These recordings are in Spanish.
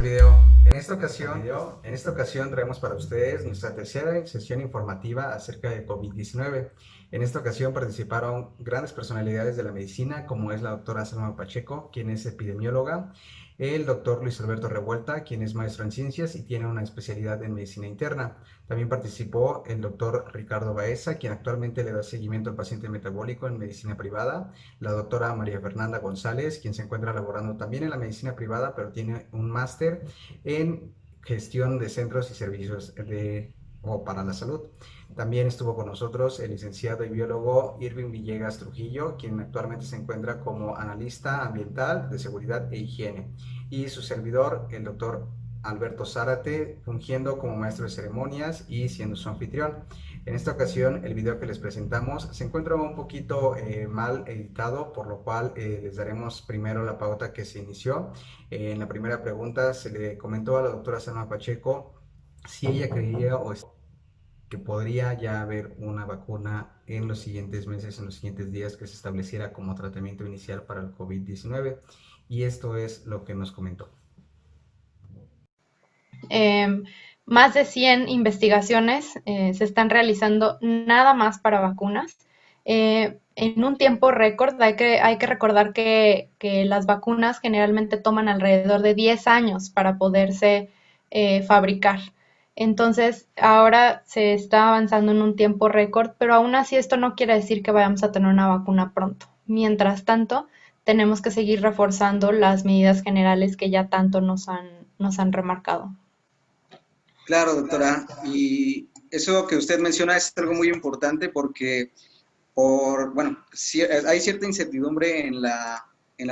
video. En esta ocasión traemos para ustedes nuestra tercera sesión informativa acerca de COVID-19. En esta ocasión participaron grandes personalidades de la medicina, como es la doctora Salma Pacheco, quien es epidemióloga, el doctor Luis Alberto Revuelta, quien es maestro en ciencias y tiene una especialidad en medicina interna. También participó el doctor Ricardo Baeza, quien actualmente le da seguimiento al paciente metabólico en medicina privada, la doctora María Fernanda González, quien se encuentra laborando también en la medicina privada, pero tiene un máster en gestión de centros y servicios o para la salud. También estuvo con nosotros el licenciado y biólogo Irving Villegas Trujillo, quien actualmente se encuentra como analista ambiental de seguridad e higiene, y su servidor, el doctor Alberto Zárate, fungiendo como maestro de ceremonias y siendo su anfitrión. En esta ocasión, el video que les presentamos se encuentra un poquito mal editado, por lo cual les daremos primero la pauta que se inició. En la primera pregunta se le comentó a la doctora Salma Pacheco si ella creía que podría ya haber una vacuna en los siguientes meses, en los siguientes días, que se estableciera como tratamiento inicial para el COVID-19. Y esto es lo que nos comentó. Eh, Más de 100 investigaciones se están realizando nada más para vacunas. En un tiempo récord, hay que recordar que las vacunas generalmente toman alrededor de 10 años para poderse fabricar. Entonces, ahora se está avanzando en un tiempo récord, pero aún así esto no quiere decir que vayamos a tener una vacuna pronto. Mientras tanto, tenemos que seguir reforzando las medidas generales que ya tanto nos han remarcado. Claro, doctora. Y eso que usted menciona es algo muy importante porque bueno, hay cierta incertidumbre en la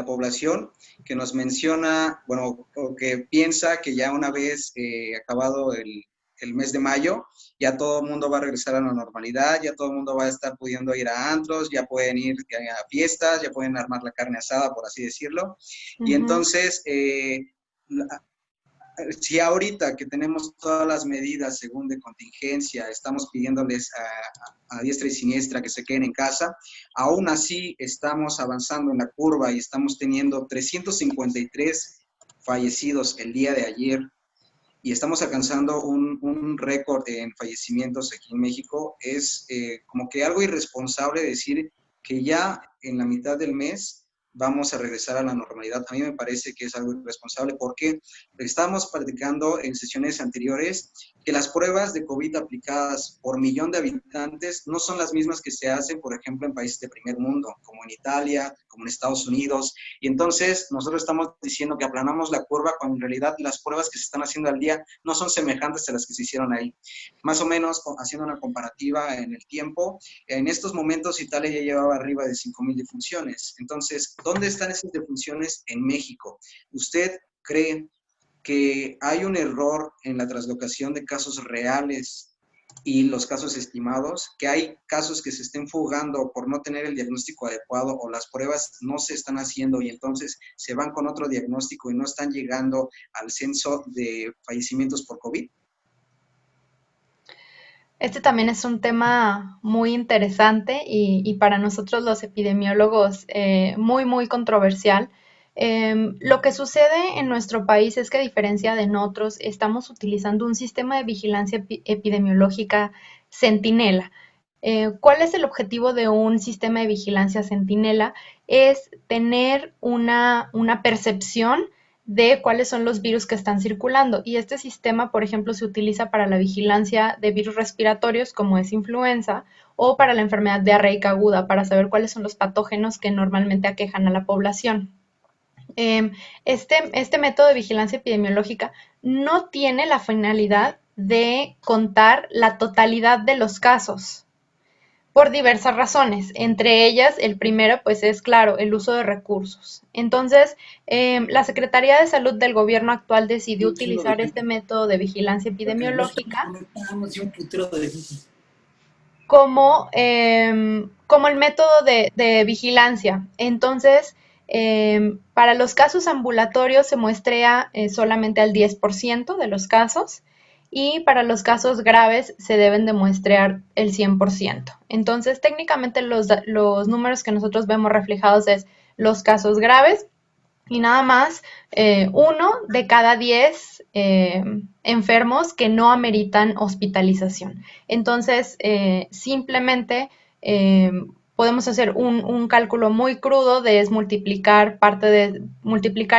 población que nos menciona, bueno, o que piensa que ya una vez acabado el mes de mayo, ya todo el mundo va a regresar a la normalidad, ya todo el mundo va a estar pudiendo ir a antros, ya pueden ir a fiestas, ya pueden armar la carne asada, por así decirlo. Y Ujú. entonces, si ahorita que tenemos todas las medidas según de contingencia, estamos pidiéndoles a diestra y siniestra que se queden en casa, aún así estamos avanzando en la curva y estamos teniendo 353 fallecidos el día de ayer y estamos alcanzando un récord en fallecimientos aquí en México. Es como que algo irresponsable decir que ya en la mitad del mes vamos a regresar a la normalidad. A mí me parece que es algo irresponsable porque estábamos platicando en sesiones anteriores que las pruebas de COVID aplicadas por millón de habitantes no son las mismas que se hacen, por ejemplo, en países de primer mundo, como en Italia, como en Estados Unidos. Y entonces nosotros estamos diciendo que aplanamos la curva cuando en realidad las pruebas que se están haciendo al día no son semejantes a las que se hicieron ahí. Más o menos, haciendo una comparativa en el tiempo, en estos momentos Italia ya llevaba arriba de 5,000 defunciones. Entonces, ¿dónde están esas defunciones en México? ¿Usted cree que hay un error en la traslocación de casos reales y los casos estimados, que hay casos que se estén fugando por no tener el diagnóstico adecuado o las pruebas no se están haciendo y entonces se van con otro diagnóstico y no están llegando al censo de fallecimientos por COVID? Este también es un tema muy interesante y para nosotros los epidemiólogos muy controversial. Lo que sucede en nuestro país es que a diferencia de en otros, estamos utilizando un sistema de vigilancia epidemiológica centinela. ¿Cuál es el objetivo de un sistema de vigilancia centinela? Es tener una percepción de cuáles son los virus que están circulando. Y este sistema, por ejemplo, se utiliza para la vigilancia de virus respiratorios como es influenza o para la enfermedad diarreica aguda, para saber cuáles son los patógenos que normalmente aquejan a la población. Este método de vigilancia epidemiológica no tiene la finalidad de contar la totalidad de los casos por diversas razones. Entre ellas, el primero, pues es claro, el uso de recursos. Entonces, la Secretaría de Salud del gobierno actual decidió utilizar este método de vigilancia epidemiológica como el método de vigilancia. Entonces, para los casos ambulatorios se muestrea solamente al 10% de los casos y para los casos graves se deben de muestrear el 100%. Entonces, técnicamente los números que nosotros vemos reflejados es los casos graves y nada más 1 de cada 10 enfermos que no ameritan hospitalización. Entonces, simplemente eh, podemos hacer un cálculo muy crudo de es multiplicar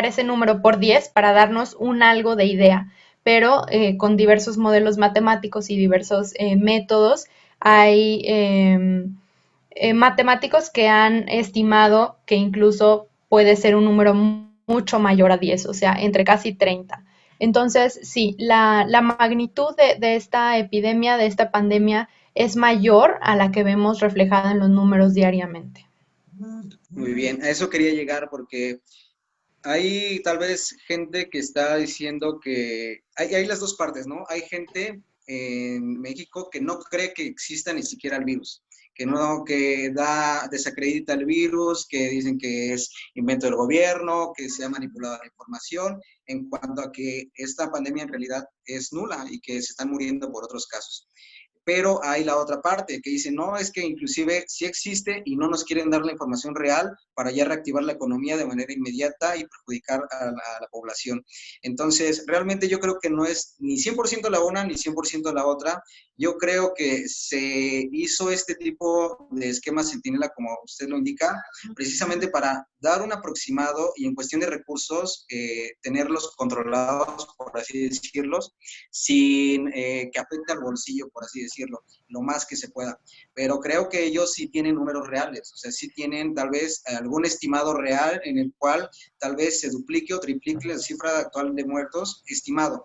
ese número por 10 para darnos un algo de idea, pero con diversos modelos matemáticos y diversos métodos hay matemáticos que han estimado que incluso puede ser un número mucho mayor a 10, o sea, entre casi 30. Entonces, sí, la magnitud de esta epidemia, de esta pandemia, es mayor a la que vemos reflejada en los números diariamente. Muy bien, a eso quería llegar porque hay tal vez gente que está diciendo que hay las dos partes, ¿no? Hay gente en México que no cree que exista ni siquiera el virus, que no, que desacredita el virus, que dicen que es invento del gobierno, que se ha manipulado la información, en cuanto a que esta pandemia en realidad es nula y que se están muriendo por otros casos. Pero hay la otra parte que dice, no, es que inclusive sí existe y no nos quieren dar la información real para ya reactivar la economía de manera inmediata y perjudicar a la población. Entonces, realmente yo creo que no es ni 100% la una ni 100% la otra. Yo creo que se hizo este tipo de esquema centinela, como usted lo indica, precisamente para dar un aproximado y en cuestión de recursos, tenerlos controlados, por así decirlos, sin que afecte al bolsillo, por así decirlo, lo más que se pueda. Pero creo que ellos sí tienen números reales, o sea, sí tienen tal vez algún estimado real en el cual tal vez se duplique o triplique la cifra actual de muertos estimado.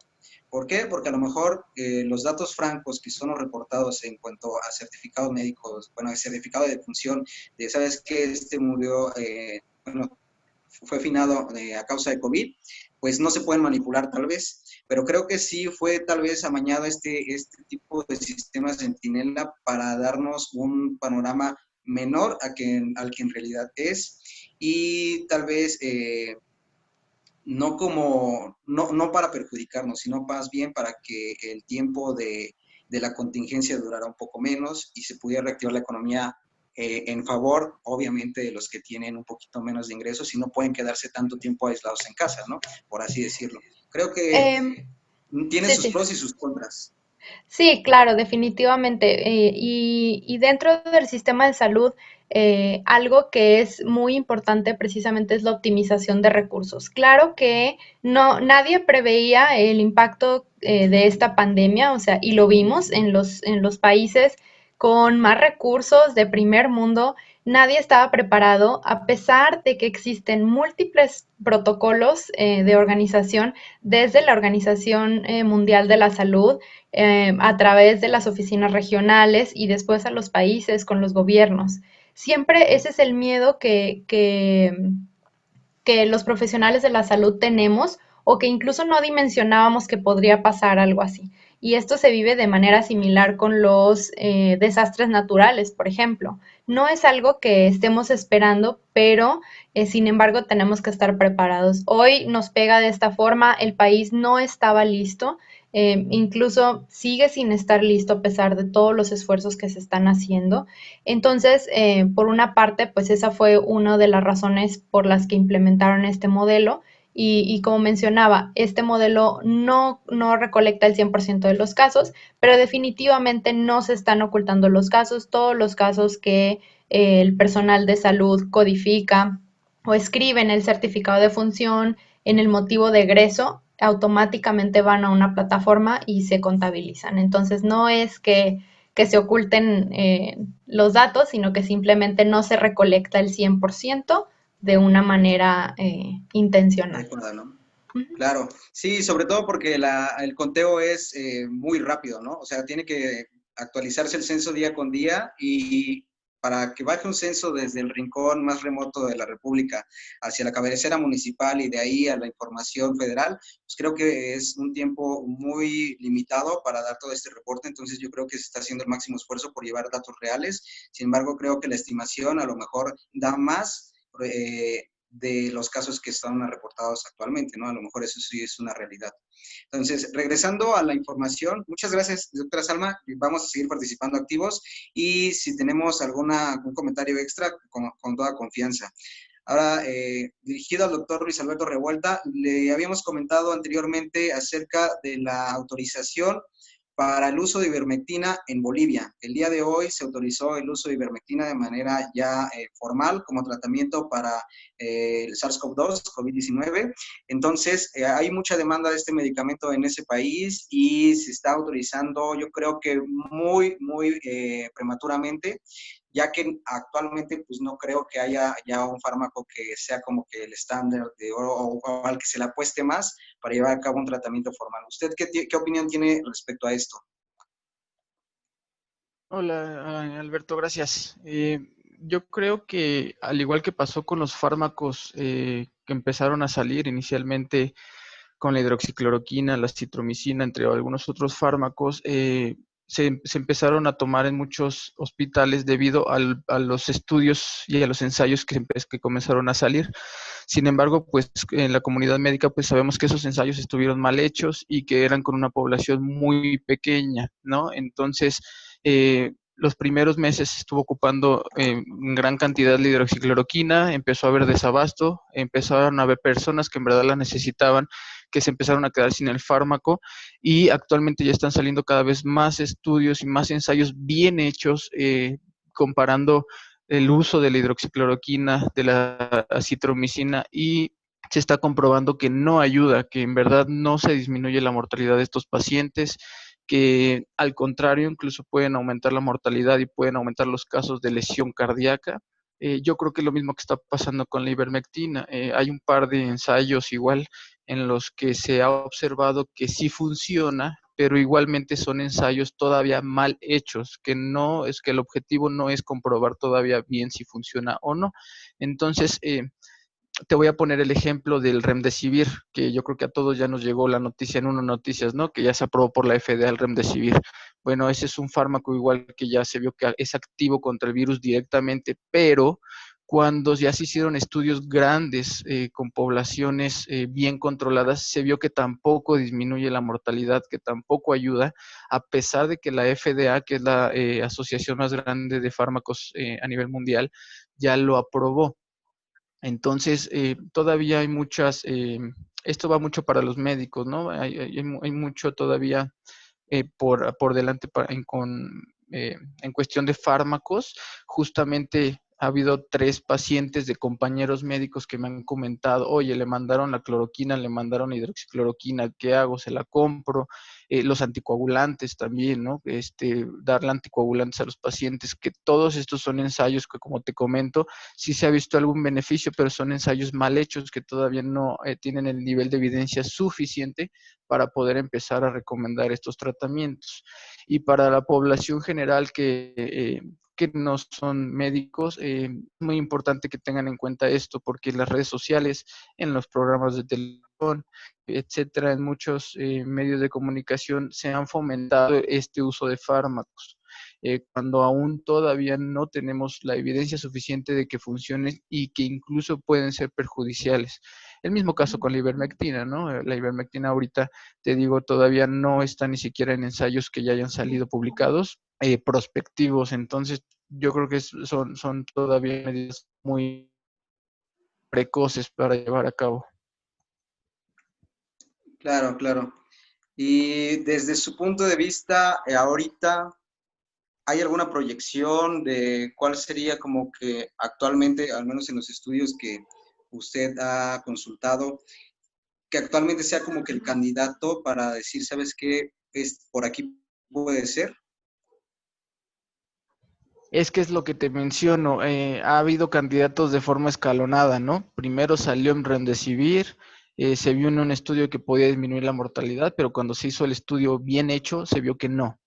¿Por qué? Porque a lo mejor los datos francos que son los reportados en cuanto a certificados médicos, bueno, el certificado de defunción, de sabes que este murió, bueno, fue finado a causa de COVID, pues no se pueden manipular tal vez, pero creo que sí fue tal vez amañado este tipo de sistema centinela para darnos un panorama menor al que en realidad es y tal vez no como, no para perjudicarnos, sino más bien para que el tiempo de la contingencia durara un poco menos y se pudiera reactivar la economía en favor, obviamente, de los que tienen un poquito menos de ingresos y no pueden quedarse tanto tiempo aislados en casa, ¿no? Por así decirlo. Creo que tiene Sí, sus sí. pros y sus contras. Sí, claro, definitivamente. Y dentro del sistema de salud, algo que es muy importante precisamente es la optimización de recursos. Claro que nadie preveía el impacto de esta pandemia, o sea, y lo vimos en los países con más recursos de primer mundo. Nadie estaba preparado, a pesar de que existen múltiples protocolos de organización desde la Organización Mundial de la Salud, a través de las oficinas regionales y después a los países con los gobiernos. Siempre ese es el miedo que los profesionales de la salud tenemos o que incluso no dimensionábamos que podría pasar algo así. Y esto se vive de manera similar con los desastres naturales, por ejemplo. No es algo que estemos esperando, pero sin embargo tenemos que estar preparados. Hoy nos pega de esta forma, el país no estaba listo, incluso sigue sin estar listo a pesar de todos los esfuerzos que se están haciendo. Entonces, por una parte, pues esa fue una de las razones por las que implementaron este modelo. Y como mencionaba, este modelo no recolecta el 100% de los casos, pero definitivamente no se están ocultando los casos. Todos los casos que el personal de salud codifica o escribe en el certificado de función, en el motivo de egreso, automáticamente van a una plataforma y se contabilizan. Entonces, no es que se oculten los datos, sino que simplemente no se recolecta el 100% de una manera intencional. Adecuada, ¿no? Uh -huh. Claro, sí, sobre todo porque el conteo es muy rápido, ¿no? O sea, tiene que actualizarse el censo día con día y para que baje un censo desde el rincón más remoto de la República hacia la cabecera municipal y de ahí a la información federal, pues creo que es un tiempo muy limitado para dar todo este reporte, entonces yo creo que se está haciendo el máximo esfuerzo por llevar datos reales, sin embargo creo que la estimación a lo mejor da más de los casos que están reportados actualmente, ¿no? A lo mejor eso sí es una realidad. Entonces, regresando a la información, muchas gracias, doctora Salma, vamos a seguir participando activos y si tenemos algún comentario extra, con toda confianza. Ahora, dirigido al doctor Luis Alberto Revuelta, le habíamos comentado anteriormente acerca de la autorización para el uso de ivermectina en Bolivia. El día de hoy se autorizó el uso de ivermectina de manera ya formal como tratamiento para el SARS-CoV-2, COVID-19. Entonces, hay mucha demanda de este medicamento en ese país y se está autorizando, yo creo que muy prematuramente, ya que actualmente pues no creo que haya ya un fármaco que sea como que el estándar de oro o al que se le apueste más para llevar a cabo un tratamiento formal. ¿Usted qué opinión tiene respecto a esto? Hola, Alberto, gracias. Yo creo que al igual que pasó con los fármacos que empezaron a salir inicialmente con la hidroxicloroquina, la citromicina, entre algunos otros fármacos, se empezaron a tomar en muchos hospitales debido a los estudios y a los ensayos que comenzaron a salir. Sin embargo, pues en la comunidad médica pues sabemos que esos ensayos estuvieron mal hechos y que eran con una población muy pequeña, ¿no? Entonces, los primeros meses estuvo ocupando gran cantidad de hidroxicloroquina, empezó a haber desabasto, empezaron a haber personas que en verdad la necesitaban, que se empezaron a quedar sin el fármaco y actualmente ya están saliendo cada vez más estudios y más ensayos bien hechos comparando el uso de la hidroxicloroquina, de la citromicina y se está comprobando que no ayuda, que en verdad no se disminuye la mortalidad de estos pacientes, que al contrario incluso pueden aumentar la mortalidad y pueden aumentar los casos de lesión cardíaca. Yo creo que es lo mismo que está pasando con la ivermectina. Hay un par de ensayos igual en los que se ha observado que sí funciona, pero igualmente son ensayos todavía mal hechos, que no es que el objetivo no es comprobar todavía bien si funciona o no. Entonces, te voy a poner el ejemplo del Remdesivir, que yo creo que a todos ya nos llegó la noticia en Uno Noticias, ¿no? Que ya se aprobó por la FDA el Remdesivir. Bueno, ese es un fármaco igual que ya se vio que es activo contra el virus directamente, pero cuando ya se hicieron estudios grandes con poblaciones bien controladas, se vio que tampoco disminuye la mortalidad, que tampoco ayuda, a pesar de que la FDA, que es la asociación más grande de fármacos a nivel mundial, ya lo aprobó. Entonces, todavía hay muchas, esto va mucho para los médicos, ¿no? Hay mucho todavía por delante en cuestión de fármacos. Justamente ha habido 3 pacientes de compañeros médicos que me han comentado, oye, le mandaron la cloroquina, le mandaron hidroxicloroquina, ¿qué hago? ¿Se la compro? Los anticoagulantes también, ¿no? Darle anticoagulantes a los pacientes, que todos estos son ensayos que, como te comento, sí se ha visto algún beneficio, pero son ensayos mal hechos que todavía no tienen el nivel de evidencia suficiente para poder empezar a recomendar estos tratamientos. Y para la población general que no son médicos, es muy importante que tengan en cuenta esto, porque en las redes sociales, en los programas de televisión, etcétera, en muchos medios de comunicación se han fomentado este uso de fármacos. Cuando aún todavía no tenemos la evidencia suficiente de que funcionen y que incluso pueden ser perjudiciales. El mismo caso con la ivermectina, ¿no? La ivermectina ahorita, te digo, todavía no está ni siquiera en ensayos que ya hayan salido publicados, prospectivos. Entonces, yo creo que son todavía medidas muy precoces para llevar a cabo. Claro, claro. Y desde su punto de vista, ahorita, ¿hay alguna proyección de cuál sería como que actualmente, al menos en los estudios que usted ha consultado, que actualmente sea como que el candidato para decir, ¿sabes qué? Por aquí puede ser. Es que es lo que te menciono, ha habido candidatos de forma escalonada, ¿no? Primero salió en Remdesivir, se vio en un estudio que podía disminuir la mortalidad, pero cuando se hizo el estudio bien hecho, se vio que no.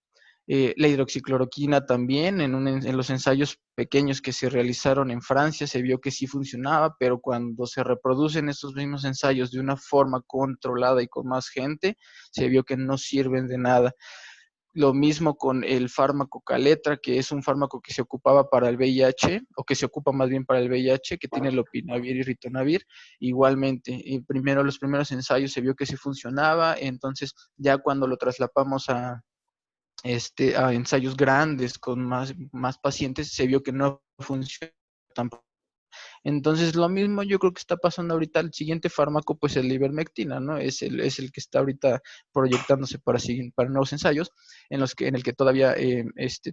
La hidroxicloroquina también, en los ensayos pequeños que se realizaron en Francia, se vio que sí funcionaba, pero cuando se reproducen estos mismos ensayos de una forma controlada y con más gente, se vio que no sirven de nada. Lo mismo con el fármaco Caletra, que es un fármaco que se ocupaba para el VIH, o que se ocupa más bien para el VIH, que tiene lopinavir y ritonavir. Igualmente, los primeros ensayos se vio que sí funcionaba, entonces ya cuando lo traslapamos a ensayos grandes con más pacientes, se vio que no funciona tampoco Entonces, lo mismo yo creo que está pasando ahorita. El siguiente fármaco, pues el ivermectina, ¿no? Es el que está ahorita proyectándose para nuevos ensayos, en el que todavía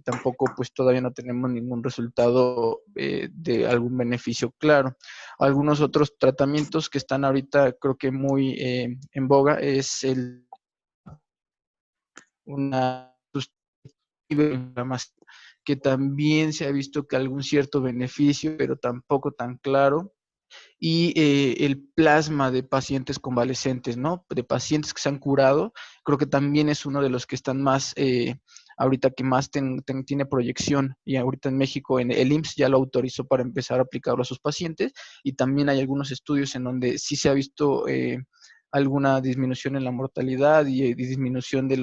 tampoco, pues todavía no tenemos ningún resultado de algún beneficio claro. Algunos otros tratamientos que están ahorita, creo que muy en boga, es una inflamación, que también se ha visto que algún cierto beneficio, pero tampoco tan claro. Y el plasma de pacientes convalescentes, ¿no? De pacientes que se han curado, creo que también es uno de los que están más, ahorita que más tiene proyección, y ahorita en México el IMSS ya lo autorizó para empezar a aplicarlo a sus pacientes, y también hay algunos estudios en donde sí se ha visto alguna disminución en la mortalidad y disminución de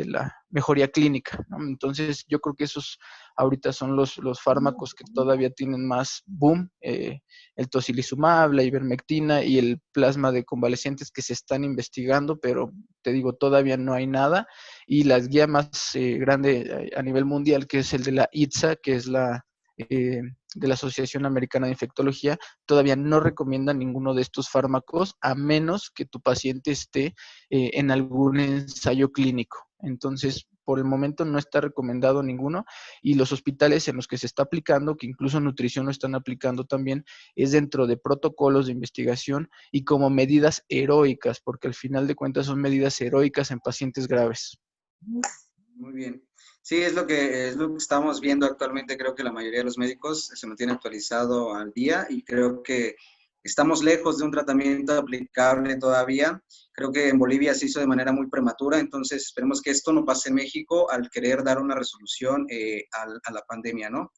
la mejoría clínica, ¿no? Entonces, yo creo que esos ahorita son los fármacos que todavía tienen más boom, el tocilizumab, la ivermectina y el plasma de convalecientes que se están investigando, pero te digo, todavía no hay nada. Y la guía más grande a nivel mundial, que es el de la ITSA, que es de la Asociación Americana de Infectología, todavía no recomienda ninguno de estos fármacos a menos que tu paciente esté en algún ensayo clínico. Entonces, por el momento no está recomendado ninguno, y los hospitales en los que se está aplicando, que incluso nutrición lo están aplicando también, es dentro de protocolos de investigación y como medidas heroicas, porque al final de cuentas son medidas heroicas en pacientes graves. Muy bien. Sí, es lo que estamos viendo actualmente. Creo que la mayoría de los médicos se mantiene actualizado al día y creo que estamos lejos de un tratamiento aplicable todavía. Creo que en Bolivia se hizo de manera muy prematura, entonces esperemos que esto no pase en México al querer dar una resolución a la pandemia, ¿no?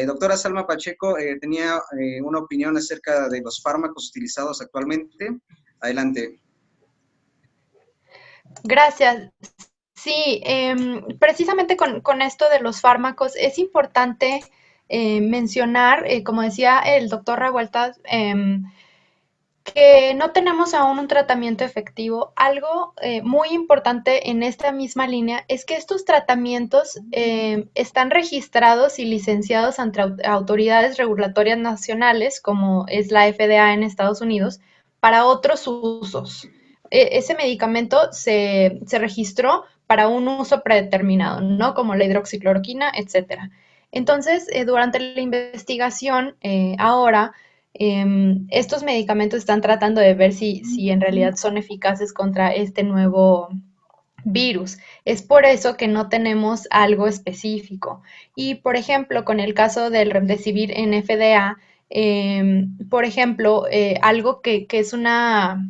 Doctora Salma Pacheco, tenía una opinión acerca de los fármacos utilizados actualmente. Adelante. Gracias. Sí, precisamente con esto de los fármacos es importante mencionar, como decía el doctor Revueltas, que no tenemos aún un tratamiento efectivo. Algo muy importante en esta misma línea es que estos tratamientos están registrados y licenciados ante autoridades regulatorias nacionales, como es la FDA en Estados Unidos, para otros usos. Ese medicamento se registró para un uso predeterminado, ¿no? Como la hidroxicloroquina, etcétera. Entonces, durante la investigación, ahora estos medicamentos están tratando de ver si en realidad son eficaces contra este nuevo virus. Es por eso que no tenemos algo específico. Y, por ejemplo, con el caso del Remdesivir en FDA, por ejemplo, algo que es una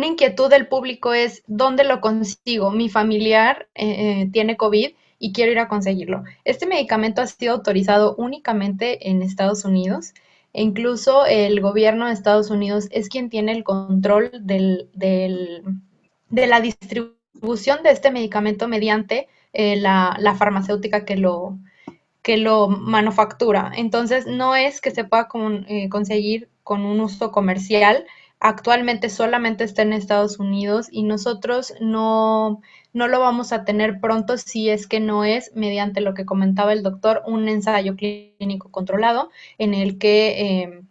inquietud del público es, ¿dónde lo consigo? Mi familiar tiene COVID y quiero ir a conseguirlo. Este medicamento ha sido autorizado únicamente en Estados Unidos, e incluso el gobierno de Estados Unidos es quien tiene el control de la distribución de este medicamento mediante la farmacéutica que lo manufactura. Entonces, no es que se pueda conseguir con un uso comercial. Actualmente solamente está en Estados Unidos y nosotros no lo vamos a tener pronto si es que no es, mediante lo que comentaba el doctor, un ensayo clínico controlado en el que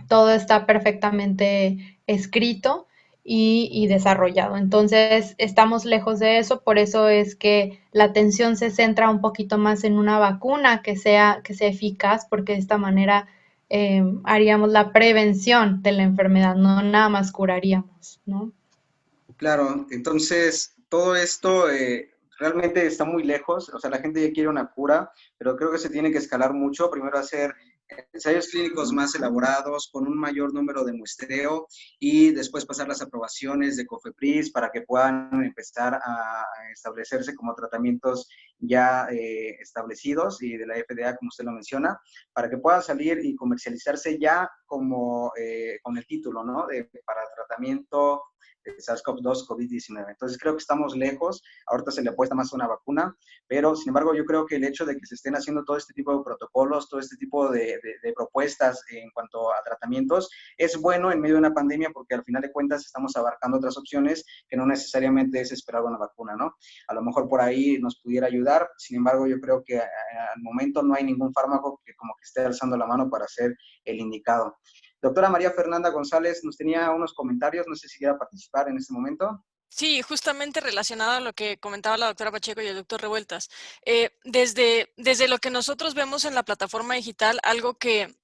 todo está perfectamente escrito y desarrollado. Entonces, estamos lejos de eso, por eso es que la atención se centra un poquito más en una vacuna que sea eficaz, porque de esta manera haríamos la prevención de la enfermedad, no nada más curaríamos, ¿no? Claro, entonces todo esto realmente está muy lejos, o sea, la gente ya quiere una cura, pero creo que se tiene que escalar mucho, primero hacer ensayos clínicos más elaborados, con un mayor número de muestreo y después pasar las aprobaciones de COFEPRIS para que puedan empezar a establecerse como tratamientos ya establecidos y de la FDA, como usted lo menciona, para que puedan salir y comercializarse ya como con el título, ¿no? Para tratamiento SARS-CoV-2, COVID-19. Entonces creo que estamos lejos, ahorita se le apuesta más a una vacuna, pero sin embargo yo creo que el hecho de que se estén haciendo todo este tipo de protocolos, todo este tipo de propuestas en cuanto a tratamientos, es bueno en medio de una pandemia porque al final de cuentas estamos abarcando otras opciones que no necesariamente es esperar una vacuna, ¿no? A lo mejor por ahí nos pudiera ayudar, sin embargo yo creo que al momento no hay ningún fármaco que como que esté alzando la mano para ser el indicado. Doctora María Fernanda González nos tenía unos comentarios, no sé si quiera participar en este momento. Sí, justamente relacionado a lo que comentaba la doctora Pacheco y el doctor Revueltas. Desde lo que nosotros vemos en la plataforma digital, algo que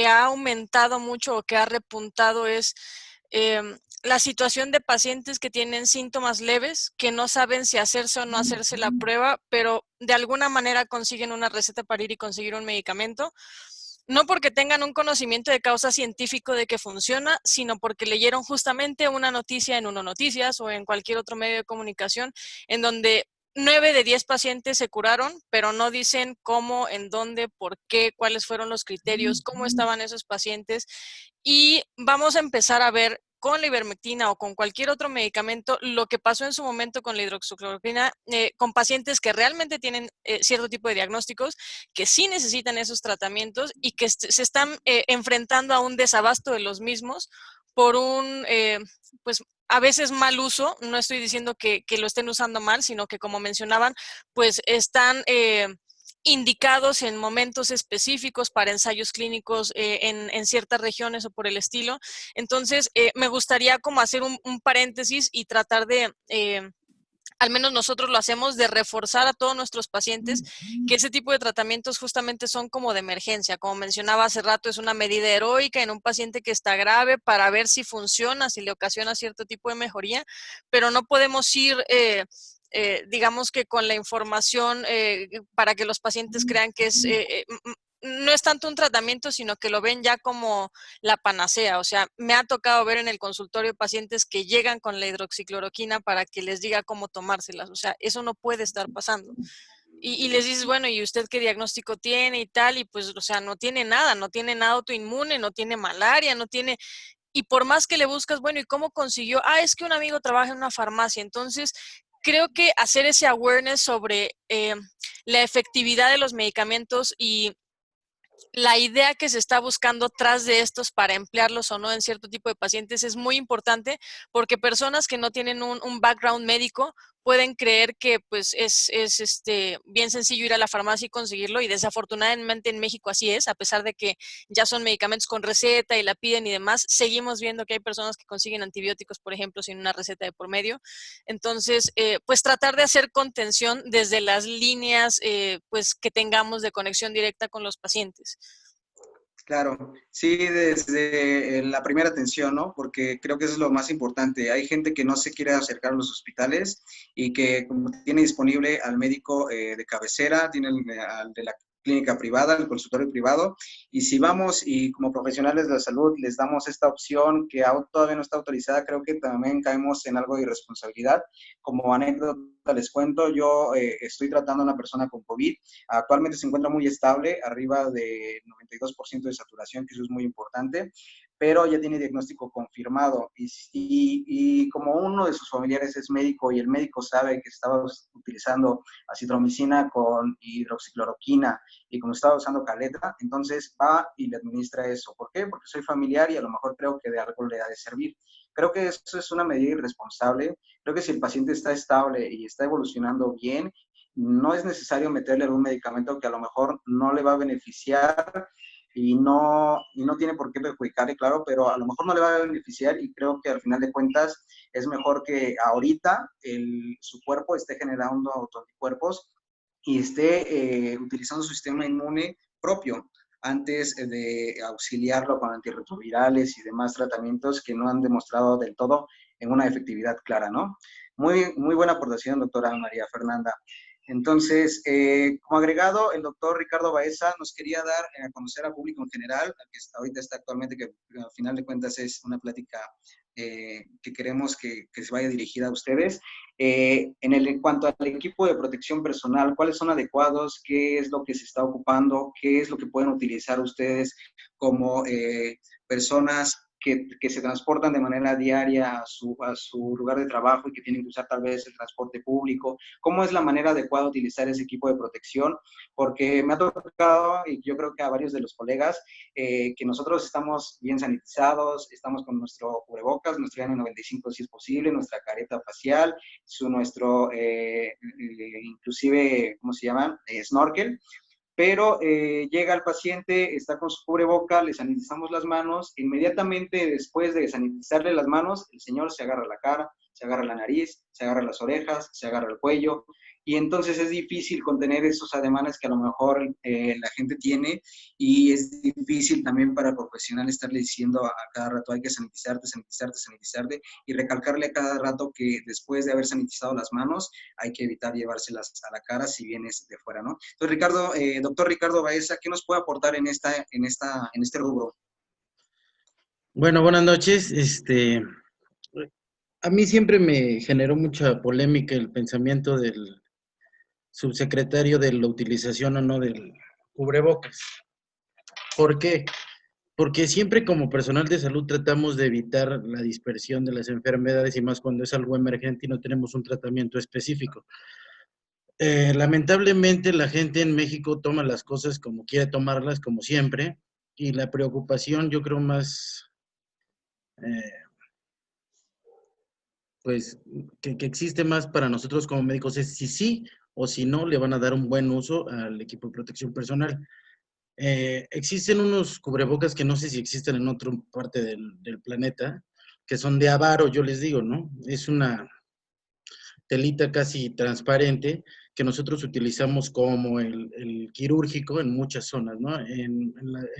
ha aumentado mucho o que ha repuntado es la situación de pacientes que tienen síntomas leves, que no saben si hacerse o no hacerse la prueba, pero de alguna manera consiguen una receta para ir y conseguir un medicamento. No porque tengan un conocimiento de causa científico de que funciona, sino porque leyeron justamente una noticia en Uno Noticias o en cualquier otro medio de comunicación en donde 9 de 10 pacientes se curaron, pero no dicen cómo, en dónde, por qué, cuáles fueron los criterios, cómo estaban esos pacientes. Y vamos a empezar a ver con la ivermectina o con cualquier otro medicamento lo que pasó en su momento con la hidroxicloroquina, con pacientes que realmente tienen cierto tipo de diagnósticos, que sí necesitan esos tratamientos y que se están enfrentando a un desabasto de los mismos por un, pues a veces mal uso. No estoy diciendo que lo estén usando mal, sino que como mencionaban, pues están indicados en momentos específicos para ensayos clínicos en ciertas regiones o por el estilo. Entonces, me gustaría como hacer un paréntesis y tratar de al menos nosotros lo hacemos, de reforzar a todos nuestros pacientes que ese tipo de tratamientos justamente son como de emergencia. Como mencionaba hace rato, es una medida heroica en un paciente que está grave para ver si funciona, si le ocasiona cierto tipo de mejoría, pero no podemos ir digamos que con la información para que los pacientes crean que no es tanto un tratamiento, sino que lo ven ya como la panacea. O sea, me ha tocado ver en el consultorio pacientes que llegan con la hidroxicloroquina para que les diga cómo tomárselas. O sea, eso no puede estar pasando. Y les dices, bueno, ¿y usted qué diagnóstico tiene y tal? Y pues, o sea, no tiene nada autoinmune, no tiene malaria, no tiene... Y por más que le buscas, bueno, ¿y cómo consiguió? Ah, es que un amigo trabaja en una farmacia. Entonces, creo que hacer ese awareness sobre la efectividad de los medicamentos y la idea que se está buscando tras de estos para emplearlos o no en cierto tipo de pacientes es muy importante, porque personas que no tienen un background médico pueden creer que pues es bien sencillo ir a la farmacia y conseguirlo, y desafortunadamente en México así es. A pesar de que ya son medicamentos con receta y la piden y demás, seguimos viendo que hay personas que consiguen antibióticos, por ejemplo, sin una receta de por medio. Entonces, pues tratar de hacer contención desde las líneas pues que tengamos de conexión directa con los pacientes. Claro, sí, desde la primera atención, ¿no? Porque creo que eso es lo más importante. Hay gente que no se quiere acercar a los hospitales y que como tiene disponible al médico de cabecera, tiene al de la clínica privada, el consultorio privado, y si vamos y como profesionales de la salud les damos esta opción que todavía no está autorizada, creo que también caemos en algo de irresponsabilidad. Como anécdota les cuento, yo estoy tratando a una persona con COVID, actualmente se encuentra muy estable, arriba de 92% de saturación, que eso es muy importante, pero ya tiene diagnóstico confirmado y como uno de sus familiares es médico y el médico sabe que estaba utilizando acitromicina con hidroxicloroquina y como estaba usando caleta, entonces va y le administra eso. ¿Por qué? Porque soy familiar y a lo mejor creo que de algo le ha de servir. Creo que eso es una medida irresponsable. Creo que si el paciente está estable y está evolucionando bien, no es necesario meterle algún medicamento que a lo mejor no le va a beneficiar y no tiene por qué perjudicarle, claro, pero a lo mejor no le va a beneficiar y creo que al final de cuentas es mejor que ahorita su cuerpo esté generando autoanticuerpos y esté utilizando su sistema inmune propio antes de auxiliarlo con antirretrovirales y demás tratamientos que no han demostrado del todo en una efectividad clara, ¿no? Muy, muy buena aportación, doctora María Fernanda. Entonces, como agregado, el doctor Ricardo Baeza nos quería dar a conocer al público en general, al que ahorita está actualmente, que al final de cuentas es una plática que queremos que se vaya dirigida a ustedes. En cuanto al equipo de protección personal, ¿cuáles son adecuados? ¿Qué es lo que se está ocupando? ¿Qué es lo que pueden utilizar ustedes como personas que se transportan de manera diaria a su lugar de trabajo y que tienen que usar tal vez el transporte público. ¿Cómo es la manera adecuada de utilizar ese equipo de protección? Porque me ha tocado, y yo creo que a varios de los colegas, que nosotros estamos bien sanitizados, estamos con nuestro cubrebocas, nuestro N95 si es posible, nuestra careta facial, nuestro, inclusive, ¿cómo se llama? Snorkel. Pero llega el paciente, está con su cubreboca, le sanitizamos las manos, inmediatamente después de sanitizarle las manos, el señor se agarra la cara, se agarra la nariz, se agarra las orejas, se agarra el cuello, y entonces es difícil contener esos ademanes que a lo mejor la gente tiene, y es difícil también para el profesional estarle diciendo a cada rato hay que sanitizarte, sanitizarte, sanitizarte, y recalcarle a cada rato que después de haber sanitizado las manos hay que evitar llevárselas a la cara si vienes de fuera, ¿no? Entonces, Ricardo, doctor Ricardo Baeza, ¿qué nos puede aportar en este rubro? Bueno, buenas noches. A mí siempre me generó mucha polémica el pensamiento del subsecretario de la utilización o no del cubrebocas. ¿Por qué? Porque siempre como personal de salud tratamos de evitar la dispersión de las enfermedades y más cuando es algo emergente y no tenemos un tratamiento específico. Lamentablemente la gente en México toma las cosas como quiere tomarlas, como siempre, y la preocupación yo creo más, pues, que existe más para nosotros como médicos es si sí o si no le van a dar un buen uso al equipo de protección personal. Existen unos cubrebocas que no sé si existen en otra parte del planeta, que son de avaro, yo les digo, ¿no? Es una telita casi transparente que nosotros utilizamos como el quirúrgico en muchas zonas, ¿no? En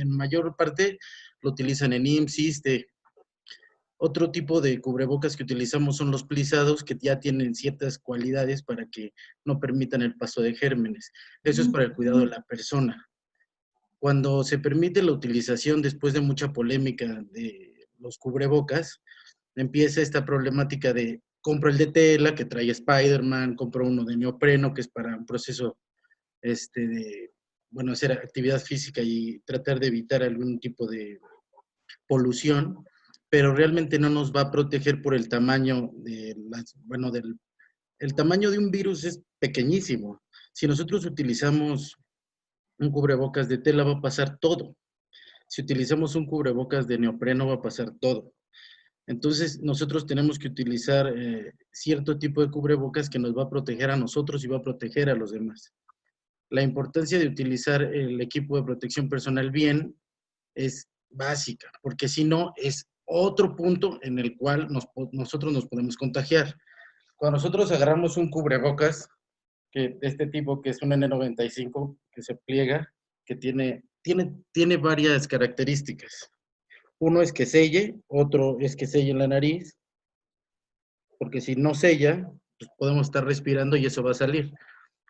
mayor parte lo utilizan en IMSS, ISSSTE. Otro tipo de cubrebocas que utilizamos son los plisados, que ya tienen ciertas cualidades para que no permitan el paso de gérmenes. Eso es para el cuidado de la persona. Cuando se permite la utilización después de mucha polémica de los cubrebocas, empieza esta problemática de compro el de tela que trae Spider-Man, compro uno de neopreno que es para un proceso de, bueno, hacer actividad física y tratar de evitar algún tipo de polución, pero realmente no nos va a proteger por el tamaño de bueno, el tamaño de un virus es pequeñísimo. Si nosotros utilizamos un cubrebocas de tela va a pasar todo. Si utilizamos un cubrebocas de neopreno va a pasar todo. Entonces, nosotros tenemos que utilizar cierto tipo de cubrebocas que nos va a proteger a nosotros y va a proteger a los demás. La importancia de utilizar el equipo de protección personal bien es básica, porque si no, es otro punto en el cual nosotros nos podemos contagiar. Cuando nosotros agarramos un cubrebocas, que de este tipo, que es un N95, que se pliega, que tiene varias características. Uno es que selle, otro es que selle la nariz, porque si no sella, pues podemos estar respirando y eso va a salir.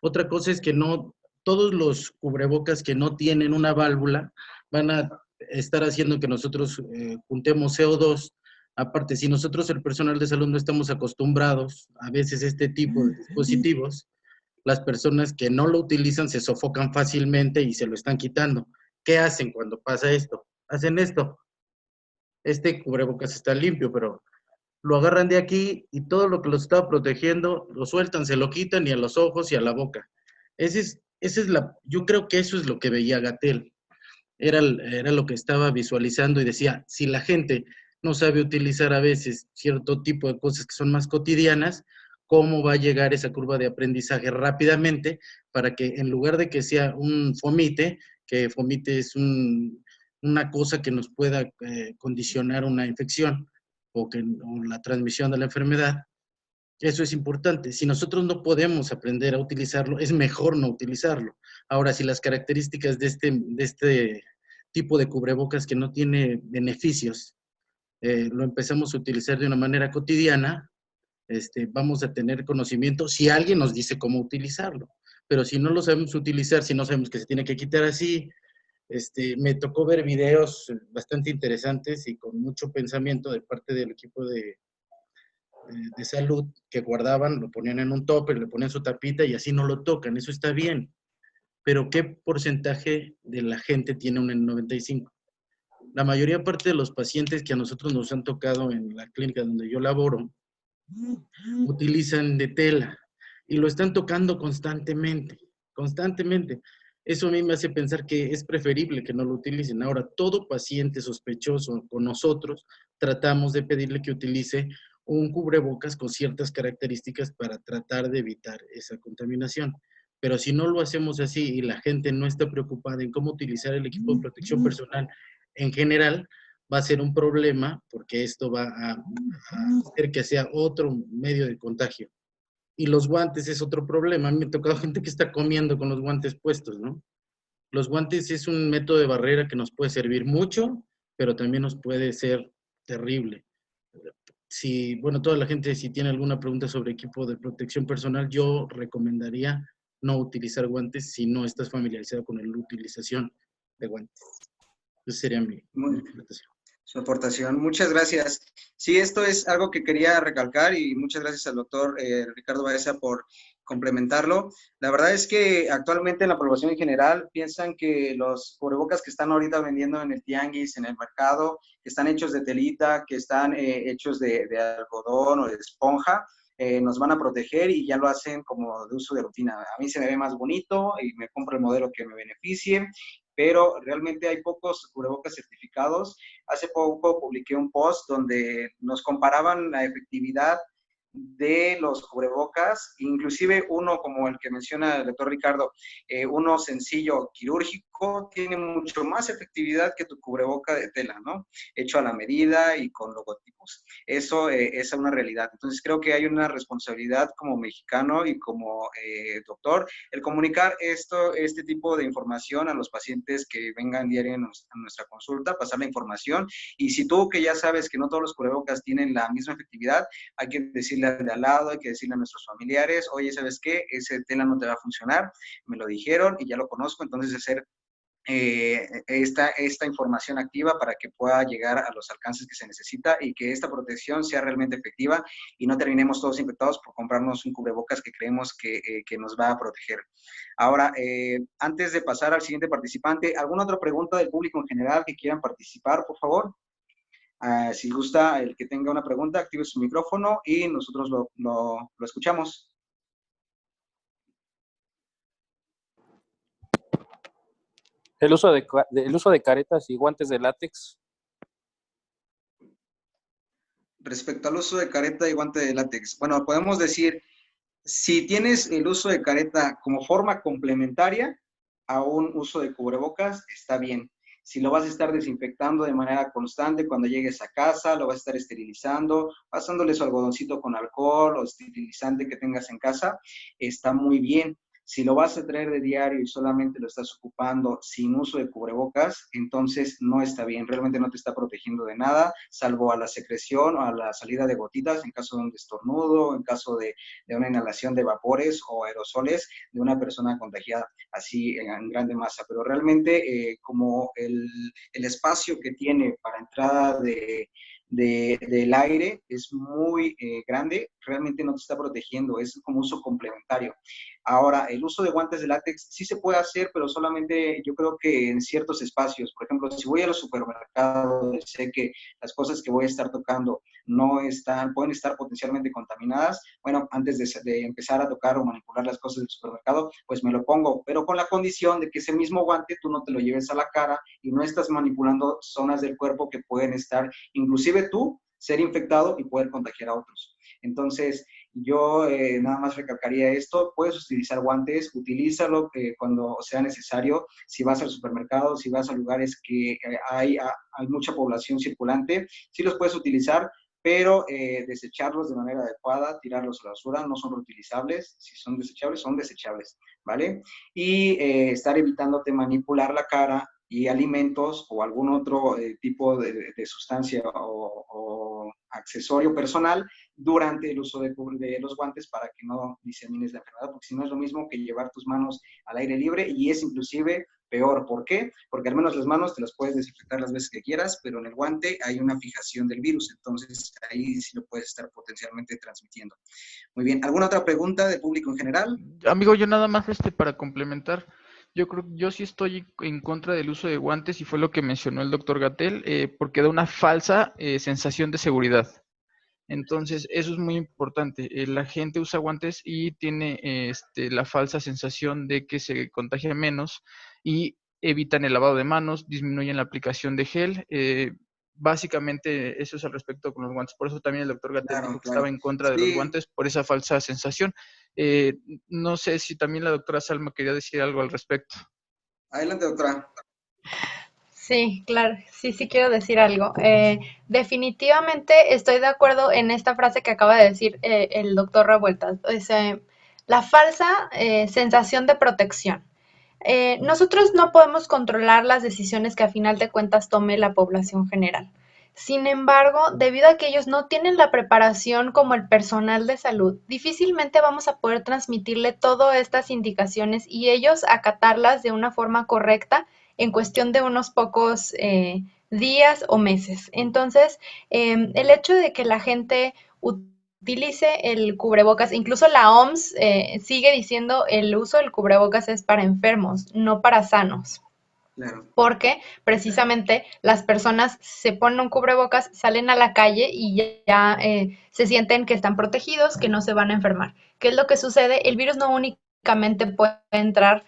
Otra cosa es que no, todos los cubrebocas que no tienen una válvula van a estar haciendo que nosotros juntemos CO2. Aparte, si nosotros, el personal de salud, no estamos acostumbrados a veces a este tipo de dispositivos, las personas que no lo utilizan se sofocan fácilmente y se lo están quitando. ¿Qué hacen cuando pasa esto? Hacen esto. Este cubrebocas está limpio, pero lo agarran de aquí y todo lo que los estaba protegiendo lo sueltan, se lo quitan y a los ojos y a la boca. Yo creo que eso es lo que veía Gatell. Era lo que estaba visualizando y decía, si la gente no sabe utilizar a veces cierto tipo de cosas que son más cotidianas, ¿cómo va a llegar esa curva de aprendizaje rápidamente para que en lugar de que sea un fomite, que fomite es una cosa que nos pueda condicionar una infección o la transmisión de la enfermedad? Eso es importante. Si nosotros no podemos aprender a utilizarlo, es mejor no utilizarlo. Ahora, si las características de este tipo de cubrebocas que no tiene beneficios, lo empezamos a utilizar de una manera cotidiana, vamos a tener conocimiento si alguien nos dice cómo utilizarlo. Pero si no lo sabemos utilizar, si no sabemos que se tiene que quitar así, me tocó ver videos bastante interesantes y con mucho pensamiento de parte del equipo de salud que guardaban, lo ponían en un topper, le ponían su tapita y así no lo tocan. Eso está bien. Pero ¿qué porcentaje de la gente tiene un N95? La mayoría parte de los pacientes que a nosotros nos han tocado en la clínica donde yo laboro, utilizan de tela y lo están tocando constantemente, constantemente. Eso a mí me hace pensar que es preferible que no lo utilicen. Ahora, todo paciente sospechoso con nosotros tratamos de pedirle que utilice un cubrebocas con ciertas características para tratar de evitar esa contaminación. Pero si no lo hacemos así y la gente no está preocupada en cómo utilizar el equipo de protección personal en general, va a ser un problema porque esto va a hacer que sea otro medio de contagio. Y los guantes es otro problema. A mí me ha tocado gente que está comiendo con los guantes puestos, ¿no? Los guantes es un método de barrera que nos puede servir mucho, pero también nos puede ser terrible. Si, bueno, toda la gente, si tiene alguna pregunta sobre equipo de protección personal, yo recomendaría no utilizar guantes si no estás familiarizado con la utilización de guantes. Esa sería mi interpretación. Su aportación. Muchas gracias. Sí, esto es algo que quería recalcar y muchas gracias al doctor Ricardo Baeza por complementarlo. La verdad es que actualmente en la población en general piensan que los cubrebocas que están ahorita vendiendo en el tianguis, en el mercado, que están hechos de telita, que están hechos de algodón o de esponja, nos van a proteger y ya lo hacen como de uso de rutina. A mí se me ve más bonito y me compro el modelo que me beneficie, pero realmente hay pocos cubrebocas certificados. Hace poco publiqué un post donde nos comparaban la efectividad de los cubrebocas, inclusive uno como el que menciona el doctor Ricardo, uno sencillo quirúrgico, tiene mucho más efectividad que tu cubreboca de tela, ¿no? Hecho a la medida y con logotipos. Eso es una realidad. Entonces creo que hay una responsabilidad como mexicano y como doctor, el comunicar este tipo de información a los pacientes que vengan diario a nuestra consulta, pasar la información, y si tú que ya sabes que no todos los cubrebocas tienen la misma efectividad, hay que decirle al de al lado, hay que decirle a nuestros familiares, oye, ¿sabes qué? Ese tela no te va a funcionar, me lo dijeron y ya lo conozco, entonces hacer esta información activa para que pueda llegar a los alcances que se necesita y que esta protección sea realmente efectiva y no terminemos todos infectados por comprarnos un cubrebocas que creemos que nos va a proteger. Ahora, antes de pasar al siguiente participante, ¿alguna otra pregunta del público en general que quieran participar, por favor? Si gusta, el que tenga una pregunta, active su micrófono y nosotros lo escuchamos. El uso de caretas y guantes de látex. Respecto al uso de careta y guante de látex, bueno, podemos decir, si tienes el uso de careta como forma complementaria a un uso de cubrebocas, está bien. Si lo vas a estar desinfectando de manera constante cuando llegues a casa, lo vas a estar esterilizando, pasándole su algodoncito con alcohol o esterilizante que tengas en casa, está muy bien. Si lo vas a traer de diario y solamente lo estás ocupando sin uso de cubrebocas, entonces no está bien, realmente no te está protegiendo de nada, salvo a la secreción o a la salida de gotitas en caso de un estornudo, en caso de una inhalación de vapores o aerosoles de una persona contagiada, así en grande masa. Pero realmente como el espacio que tiene para entrada del aire es muy grande, realmente no te está protegiendo, es como uso complementario. Ahora, el uso de guantes de látex sí se puede hacer, pero solamente yo creo que en ciertos espacios. Por ejemplo, si voy a los supermercados, sé que las cosas que voy a estar tocando pueden estar potencialmente contaminadas. Bueno, antes de empezar a tocar o manipular las cosas del supermercado, pues me lo pongo, pero con la condición de que ese mismo guante tú no te lo lleves a la cara y no estás manipulando zonas del cuerpo que pueden estar, inclusive tú, ser infectado y poder contagiar a otros. Entonces, yo nada más recalcaría esto, puedes utilizar guantes, utilízalo cuando sea necesario, si vas al supermercado, si vas a lugares que hay mucha población circulante, sí los puedes utilizar, pero desecharlos de manera adecuada, tirarlos a la basura, no son reutilizables, si son desechables, ¿vale? Y estar evitándote manipular la cara y alimentos o algún otro tipo de sustancia o accesorio personal durante el uso de los guantes para que no disemines la enfermedad, porque si no es lo mismo que llevar tus manos al aire libre y es inclusive peor. ¿Por qué? Porque al menos las manos te las puedes desinfectar las veces que quieras, pero en el guante hay una fijación del virus, entonces ahí sí lo puedes estar potencialmente transmitiendo. Muy bien, ¿alguna otra pregunta del público en general? Amigo, yo nada más para complementar. Yo sí estoy en contra del uso de guantes y fue lo que mencionó el doctor Gatell, porque da una falsa sensación de seguridad. Entonces, eso es muy importante. La gente usa guantes y tiene la falsa sensación de que se contagia menos y evitan el lavado de manos, disminuyen la aplicación de gel. Básicamente, eso es al respecto con los guantes. Por eso también el doctor Gatell Claro, dijo que estaba claro. en contra de los Sí, guantes por esa falsa sensación. Eh, no sé si también la doctora Salma quería decir algo al respecto. adelante, doctora. Sí, claro, sí quiero decir algo. Definitivamente estoy de acuerdo en esta frase que acaba de decir el doctor Revueltas. O sea, la falsa sensación de protección. Nosotros no podemos controlar las decisiones que a final de cuentas tome la población general. Sin embargo, debido a que ellos no tienen la preparación como el personal de salud, difícilmente vamos a poder transmitirle todas estas indicaciones y ellos acatarlas de una forma correcta en cuestión de unos pocos días o meses. Entonces, el hecho de que la gente utilice el cubrebocas, incluso la OMS sigue diciendo el uso del cubrebocas es para enfermos, no para sanos, Claro. porque precisamente las personas se ponen un cubrebocas, salen a la calle y ya se sienten que están protegidos, que no se van a enfermar. ¿Qué es lo que sucede? El virus no únicamente puede entrar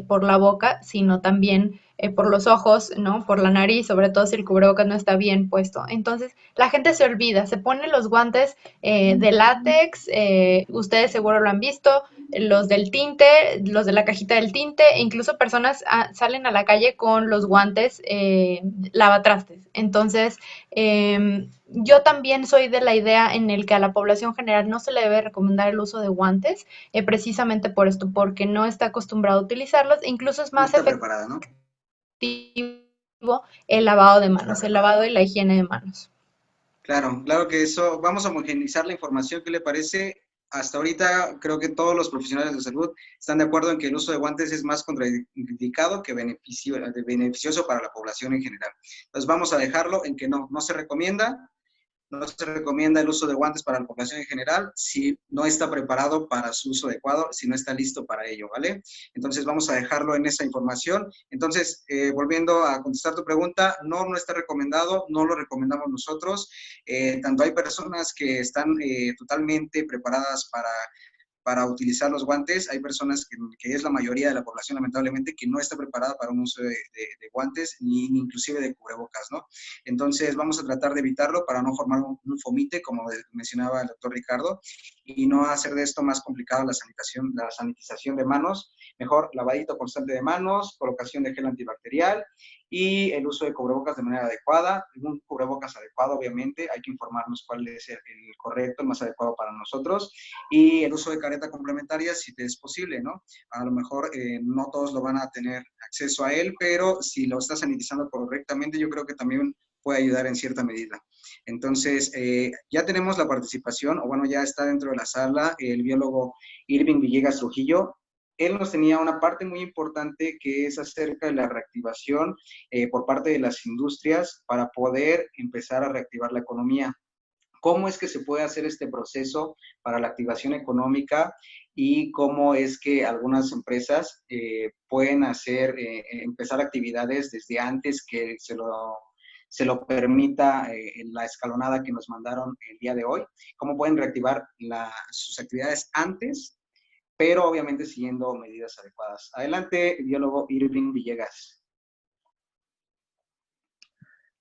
por la boca, sino también por los ojos, ¿no? Por la nariz, sobre todo si el cubrebocas no está bien puesto. Entonces, la gente se olvida, se pone los guantes de látex, ustedes seguro lo han visto, los del tinte, los de la cajita del tinte, e incluso personas salen a la calle con los guantes lavatrastes. Entonces, yo también soy de la idea en el que a la población general no se le debe recomendar el uso de guantes, precisamente por esto, porque no está acostumbrado a utilizarlos, e incluso es No más está efectivo preparada, ¿no? el lavado de manos, el lavado y la higiene de manos. Claro, claro que eso, vamos a homogeneizar la información, ¿qué le parece? Hasta ahorita creo que todos los profesionales de salud están de acuerdo en que el uso de guantes es más contraindicado que beneficioso para la población en general. Entonces vamos a dejarlo en que no se recomienda. No se recomienda el uso de guantes para la población en general si no está preparado para su uso adecuado, si no está listo para ello, ¿vale? Entonces vamos a dejarlo en esa información. Entonces, volviendo a contestar tu pregunta, no está recomendado, no lo recomendamos nosotros. Tanto hay personas que están totalmente preparadas para utilizar los guantes. Hay personas que es la mayoría de la población, lamentablemente, que no está preparada para un uso de guantes, ni inclusive de cubrebocas, ¿no? Entonces, vamos a tratar de evitarlo para no formar un fomite, como mencionaba el doctor Ricardo, y no hacer de esto más complicado la sanitización de manos. Mejor lavadito constante de manos, colocación de gel antibacterial y el uso de cubrebocas de manera adecuada. Un cubrebocas adecuado, obviamente, hay que informarnos cuál es el correcto, el más adecuado para nosotros, y el uso de careta complementaria si te es posible, ¿no? A lo mejor no todos lo van a tener acceso a él, pero si lo estás sanitizando correctamente, yo creo que también puede ayudar en cierta medida. Entonces, ya tenemos la participación, o bueno, ya está dentro de la sala el biólogo Irving Villegas Trujillo. Él nos tenía una parte muy importante que es acerca de la reactivación por parte de las industrias para poder empezar a reactivar la economía. ¿Cómo es que se puede hacer este proceso para la activación económica y cómo es que algunas empresas pueden empezar actividades desde antes que se lo permita la escalonada que nos mandaron el día de hoy? ¿Cómo pueden reactivar sus actividades antes, pero obviamente siguiendo medidas adecuadas? Adelante, biólogo Irving Villegas.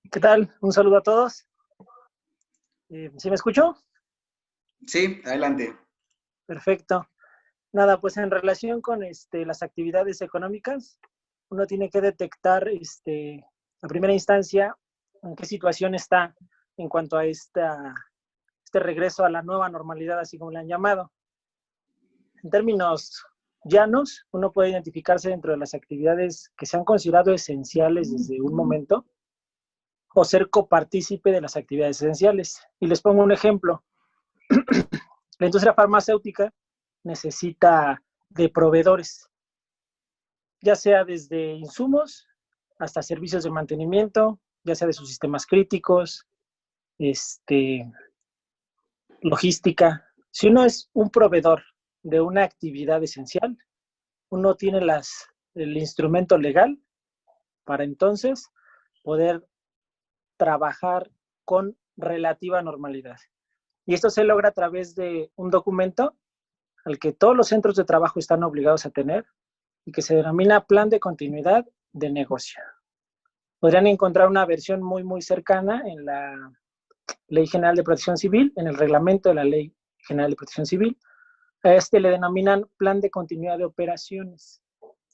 ¿Qué tal? Un saludo a todos. ¿Sí me escucho? Sí, adelante. Perfecto. Nada, pues en relación con las actividades económicas, uno tiene que detectar a primera instancia en qué situación está en cuanto a este regreso a la nueva normalidad, así como le han llamado. En términos llanos, uno puede identificarse dentro de las actividades que se han considerado esenciales desde un momento o ser copartícipe de las actividades esenciales. Y les pongo un ejemplo. La industria farmacéutica necesita de proveedores, ya sea desde insumos hasta servicios de mantenimiento, ya sea de sus sistemas críticos, logística. Si uno es un proveedor de una actividad esencial, uno tiene las el instrumento legal para entonces poder trabajar con relativa normalidad. Y esto se logra a través de un documento al que todos los centros de trabajo están obligados a tener y que se denomina Plan de Continuidad de Negocio. Podrían encontrar una versión muy, muy cercana en la Ley General de Protección Civil, en el reglamento de la Ley General de Protección Civil. A este le denominan Plan de Continuidad de Operaciones,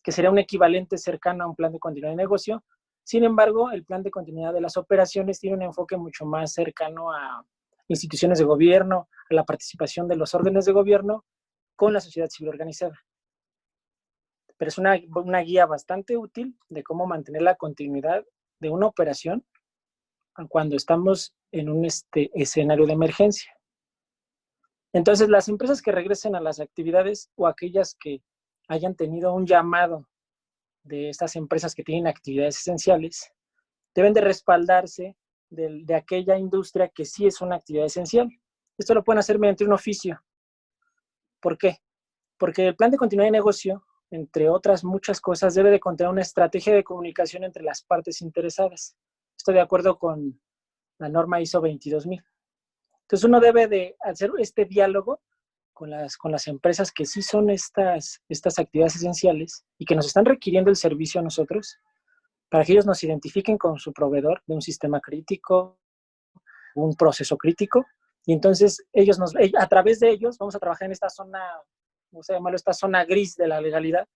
que sería un equivalente cercano a un plan de continuidad de negocio. Sin embargo, el plan de continuidad de las operaciones tiene un enfoque mucho más cercano a instituciones de gobierno, a la participación de los órdenes de gobierno con la sociedad civil organizada. Pero es una guía bastante útil de cómo mantener la continuidad de una operación cuando estamos en un escenario de emergencia. Entonces, las empresas que regresen a las actividades o aquellas que hayan tenido un llamado de estas empresas que tienen actividades esenciales, deben de respaldarse de aquella industria que sí es una actividad esencial. Esto lo pueden hacer mediante un oficio. ¿Por qué? Porque el plan de continuidad de negocio, entre otras muchas cosas, debe de contener una estrategia de comunicación entre las partes interesadas. Estoy de acuerdo con la norma ISO 22000. Entonces uno debe de hacer este diálogo con las empresas que sí son estas actividades esenciales y que nos están requiriendo el servicio a nosotros, para que ellos nos identifiquen con su proveedor de un sistema crítico, un proceso crítico, y entonces a través de ellos vamos a trabajar en esta zona, vamos a llamarlo esta zona gris de la legalidad,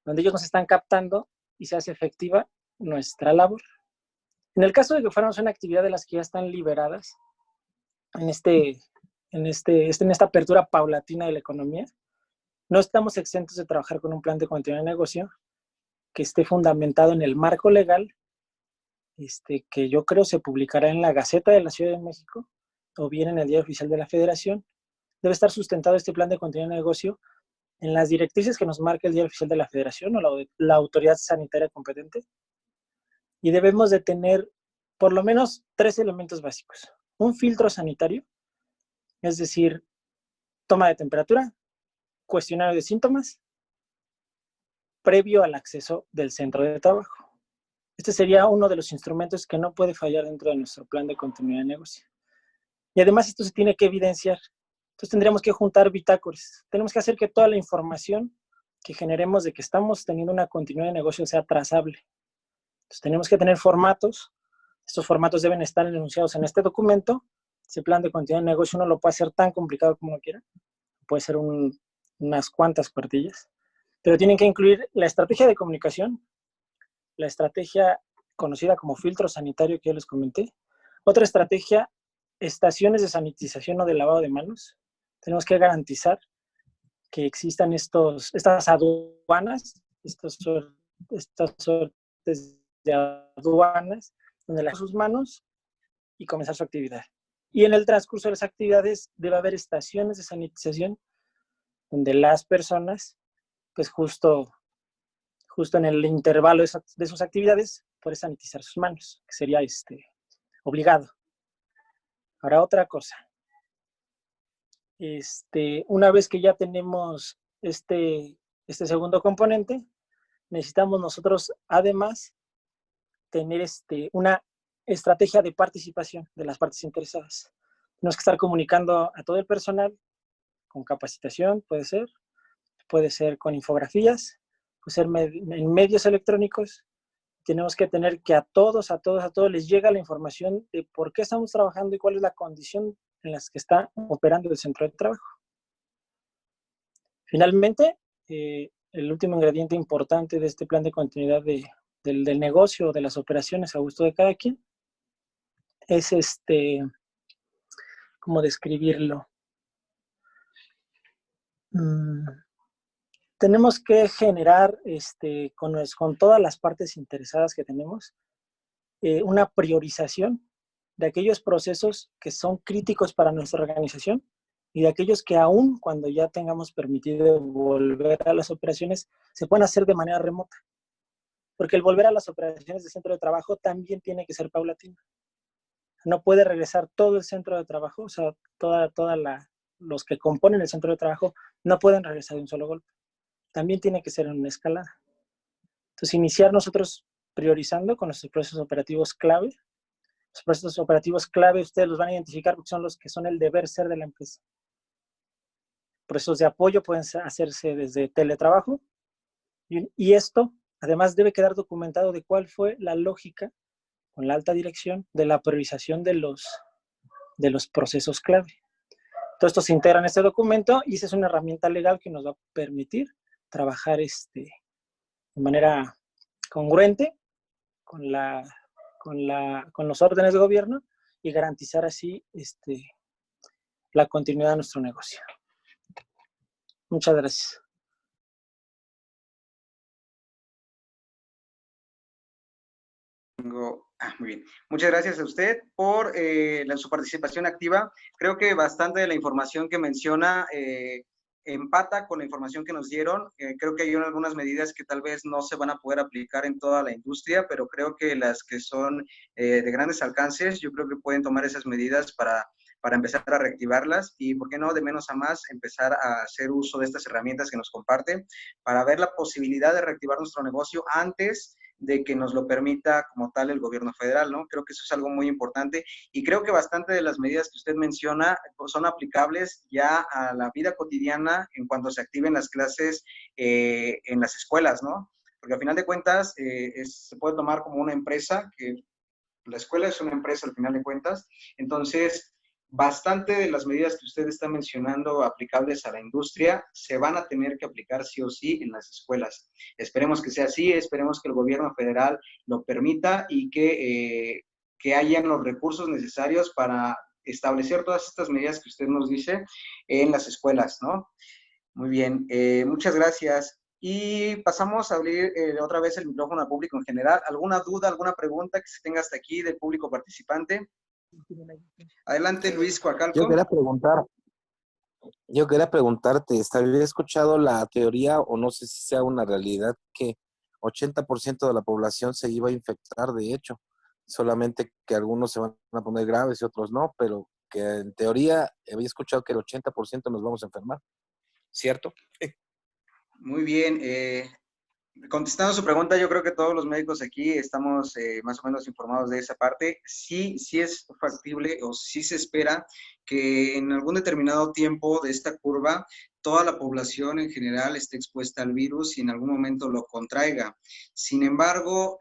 donde ellos nos están captando y se hace efectiva nuestra labor. En el caso de que fuéramos una actividad de las que ya están liberadas, en esta apertura paulatina de la economía, no estamos exentos de trabajar con un plan de continuidad de negocio que esté fundamentado en el marco legal, que yo creo se publicará en la Gaceta de la Ciudad de México o bien en el Diario Oficial de la Federación. Debe estar sustentado este plan de continuidad de negocio en las directrices que nos marca el Diario Oficial de la Federación o la autoridad sanitaria competente, y debemos de tener por lo menos 3 elementos básicos. Un filtro sanitario, es decir, toma de temperatura, cuestionario de síntomas, previo al acceso del centro de trabajo. Este sería uno de los instrumentos que no puede fallar dentro de nuestro plan de continuidad de negocio. Y además esto se tiene que evidenciar. Entonces tendríamos que juntar bitácoras. Tenemos que hacer que toda la información que generemos de que estamos teniendo una continuidad de negocio sea trazable. Entonces tenemos que tener formatos. Estos formatos deben estar enunciados en este documento. Ese plan de continuidad de negocio no lo puede hacer tan complicado como uno quiera. Puede ser unas cuantas cuartillas. Pero tienen que incluir la estrategia de comunicación, la estrategia conocida como filtro sanitario que ya les comenté. Otra estrategia, estaciones de sanitización o de lavado de manos. Tenemos que garantizar que existan estas aduanas, estas suertes de aduanas, donde lavan sus manos y comenzar su actividad. Y en el transcurso de las actividades debe haber estaciones de sanitización donde las personas, pues justo en el intervalo de sus actividades, pueden sanitizar sus manos, que sería obligado. Ahora otra cosa. Una vez que ya tenemos este segundo componente, necesitamos nosotros además tener una estrategia de participación de las partes interesadas. Tenemos que estar comunicando a todo el personal con capacitación, puede ser con infografías, puede ser en medios electrónicos. Tenemos que tener que a todos les llega la información de por qué estamos trabajando y cuál es la condición en las que está operando el centro de trabajo. Finalmente, el último ingrediente importante de este plan de continuidad del negocio o de las operaciones a gusto de cada quien es ¿cómo describirlo? Tenemos que generar con todas las partes interesadas que tenemos una priorización de aquellos procesos que son críticos para nuestra organización y de aquellos que aún cuando ya tengamos permitido volver a las operaciones se pueden hacer de manera remota. Porque el volver a las operaciones del centro de trabajo también tiene que ser paulatino. No puede regresar todo el centro de trabajo, o sea, los que componen el centro de trabajo no pueden regresar de un solo golpe. También tiene que ser en una escalada. Entonces, iniciar nosotros priorizando con nuestros procesos operativos clave. Los procesos operativos clave ustedes los van a identificar porque son los que son el deber ser de la empresa. Procesos de apoyo pueden hacerse desde teletrabajo y esto además debe quedar documentado de cuál fue la lógica con la alta dirección de la priorización de los procesos clave. Todo esto se integra en este documento y esa es una herramienta legal que nos va a permitir trabajar de manera congruente con los órdenes de gobierno y garantizar así la continuidad de nuestro negocio. Muchas gracias. Muy bien. Muchas gracias a usted por su participación activa. Creo que bastante de la información que menciona empata con la información que nos dieron. Creo que hay algunas medidas que tal vez no se van a poder aplicar en toda la industria, pero creo que las que son de grandes alcances, yo creo que pueden tomar esas medidas para empezar a reactivarlas y, ¿por qué no, de menos a más, empezar a hacer uso de estas herramientas que nos comparte para ver la posibilidad de reactivar nuestro negocio antes de que nos lo permita como tal el gobierno federal, ¿no? Creo que eso es algo muy importante y creo que bastante de las medidas que usted menciona pues, son aplicables ya a la vida cotidiana en cuanto se activen las clases en las escuelas, ¿no? Porque al final de cuentas se puede tomar como una empresa, que la escuela es una empresa al final de cuentas, entonces bastante de las medidas que usted está mencionando aplicables a la industria se van a tener que aplicar sí o sí en las escuelas. Esperemos que sea así, esperemos que el gobierno federal lo permita y que hayan los recursos necesarios para establecer todas estas medidas que usted nos dice en las escuelas, ¿no? Muy bien, muchas gracias. Y pasamos a abrir otra vez el micrófono al público en general. ¿Alguna duda, alguna pregunta que se tenga hasta aquí del público participante? Adelante, Luis Coacalco. Yo quería preguntarte, ¿había escuchado la teoría, o no sé si sea una realidad, que 80% de la población se iba a infectar, de hecho, solamente que algunos se van a poner graves y otros no, pero que en teoría había escuchado que el 80% nos vamos a enfermar, ¿cierto? Muy bien, contestando su pregunta, yo creo que todos los médicos aquí estamos más o menos informados de esa parte. Sí, sí es factible o sí se espera que en algún determinado tiempo de esta curva toda la población en general esté expuesta al virus y en algún momento lo contraiga. Sin embargo,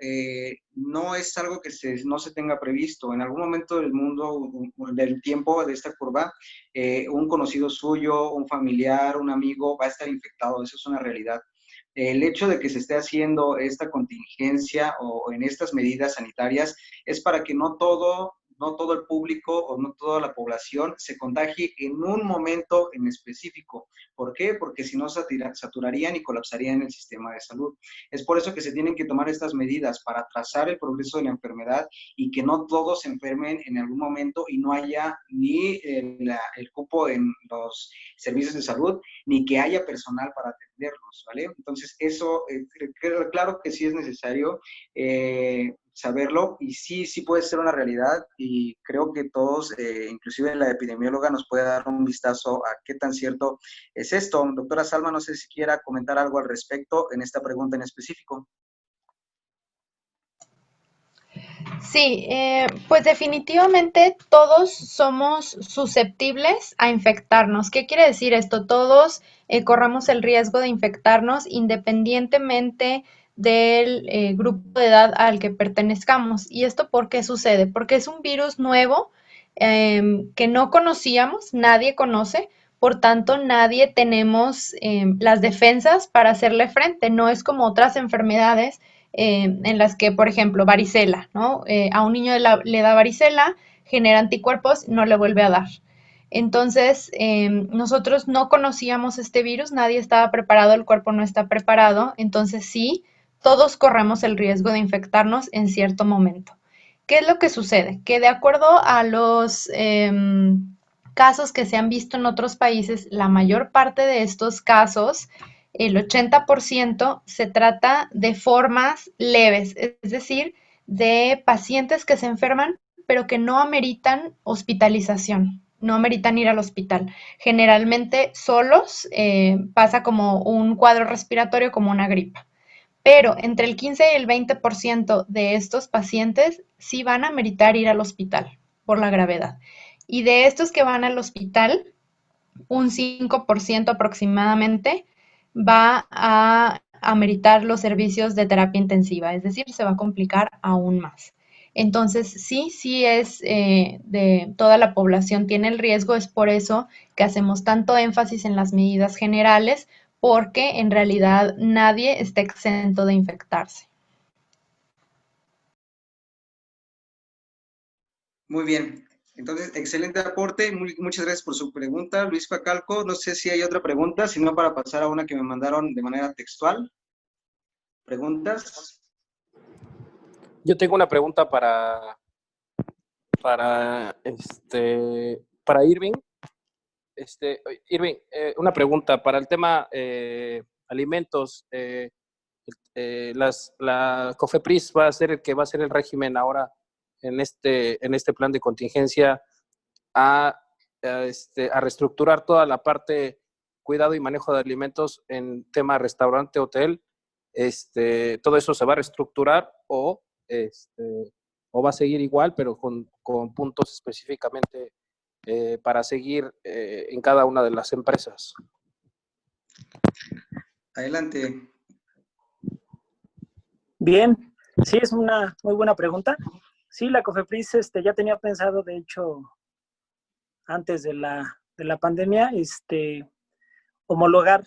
no es algo que no se tenga previsto. En algún momento del mundo, del tiempo de esta curva, un conocido suyo, un familiar, un amigo va a estar infectado. Eso es una realidad. El hecho de que se esté haciendo esta contingencia o en estas medidas sanitarias es para que no todo el público o no toda la población se contagie en un momento en específico. ¿Por qué? Porque si no saturarían y colapsarían el sistema de salud. Es por eso que se tienen que tomar estas medidas para trazar el progreso de la enfermedad y que no todos se enfermen en algún momento y no haya ni el cupo en los servicios de salud, ni que haya personal para atenderlos, ¿vale? Entonces, eso, claro que sí es necesario saberlo y sí puede ser una realidad y creo que todos, inclusive la epidemióloga, nos puede dar un vistazo a qué tan cierto es esto. Doctora Salma, no sé si quiera comentar algo al respecto en esta pregunta en específico. Sí, pues definitivamente todos somos susceptibles a infectarnos. ¿Qué quiere decir esto? Todos corremos el riesgo de infectarnos independientemente del grupo de edad al que pertenezcamos. ¿Y esto por qué sucede? Porque es un virus nuevo que no conocíamos, nadie conoce, por tanto nadie tenemos las defensas para hacerle frente. No es como otras enfermedades en las que, por ejemplo, varicela, ¿no? A un niño le da varicela, genera anticuerpos, no le vuelve a dar. Entonces, nosotros no conocíamos este virus, nadie estaba preparado, el cuerpo no está preparado, entonces sí, todos corremos el riesgo de infectarnos en cierto momento. ¿Qué es lo que sucede? Que de acuerdo a los casos que se han visto en otros países, la mayor parte de estos casos, el 80%, se trata de formas leves, es decir, de pacientes que se enferman, pero que no ameritan hospitalización, no ameritan ir al hospital. Generalmente solos, pasa como un cuadro respiratorio, como una gripa. pero entre el 15 y el 20% de estos pacientes sí van a meritar ir al hospital por la gravedad. Y de estos que van al hospital, un 5% aproximadamente va a ameritar los servicios de terapia intensiva, es decir, se va a complicar aún más. Entonces, sí es de toda la población tiene el riesgo, es por eso que hacemos tanto énfasis en las medidas generales, porque en realidad nadie está exento de infectarse. Muy bien. Entonces, excelente aporte. Muchas gracias por su pregunta, Luis Facalco. No sé si hay otra pregunta, sino para pasar a una que me mandaron de manera textual. ¿Preguntas? Yo tengo una pregunta para Irving. Irving, una pregunta para el tema alimentos. La COFEPRIS va a ser el que va a hacer el régimen ahora en este plan de contingencia a reestructurar toda la parte cuidado y manejo de alimentos en tema restaurante, hotel. Todo eso se va a reestructurar o va a seguir igual, pero con puntos específicamente para seguir en cada una de las empresas. Adelante. Bien, sí, es una muy buena pregunta. Sí, la COFEPRIS ya tenía pensado, de hecho, antes de la pandemia, homologar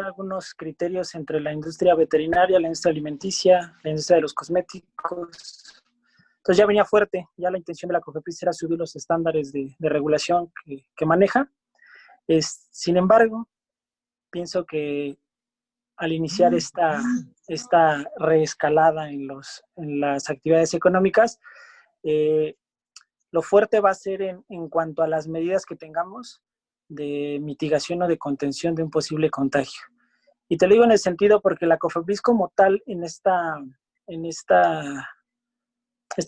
algunos criterios entre la industria veterinaria, la industria alimenticia, la industria de los cosméticos. Entonces ya venía fuerte, ya la intención de la COFEPRIS era subir los estándares de regulación que maneja. Sin embargo, pienso que al iniciar esta reescalada en las actividades económicas, lo fuerte va a ser en cuanto a las medidas que tengamos de mitigación o de contención de un posible contagio. Y te lo digo en el sentido porque la COFEPRIS como tal en esta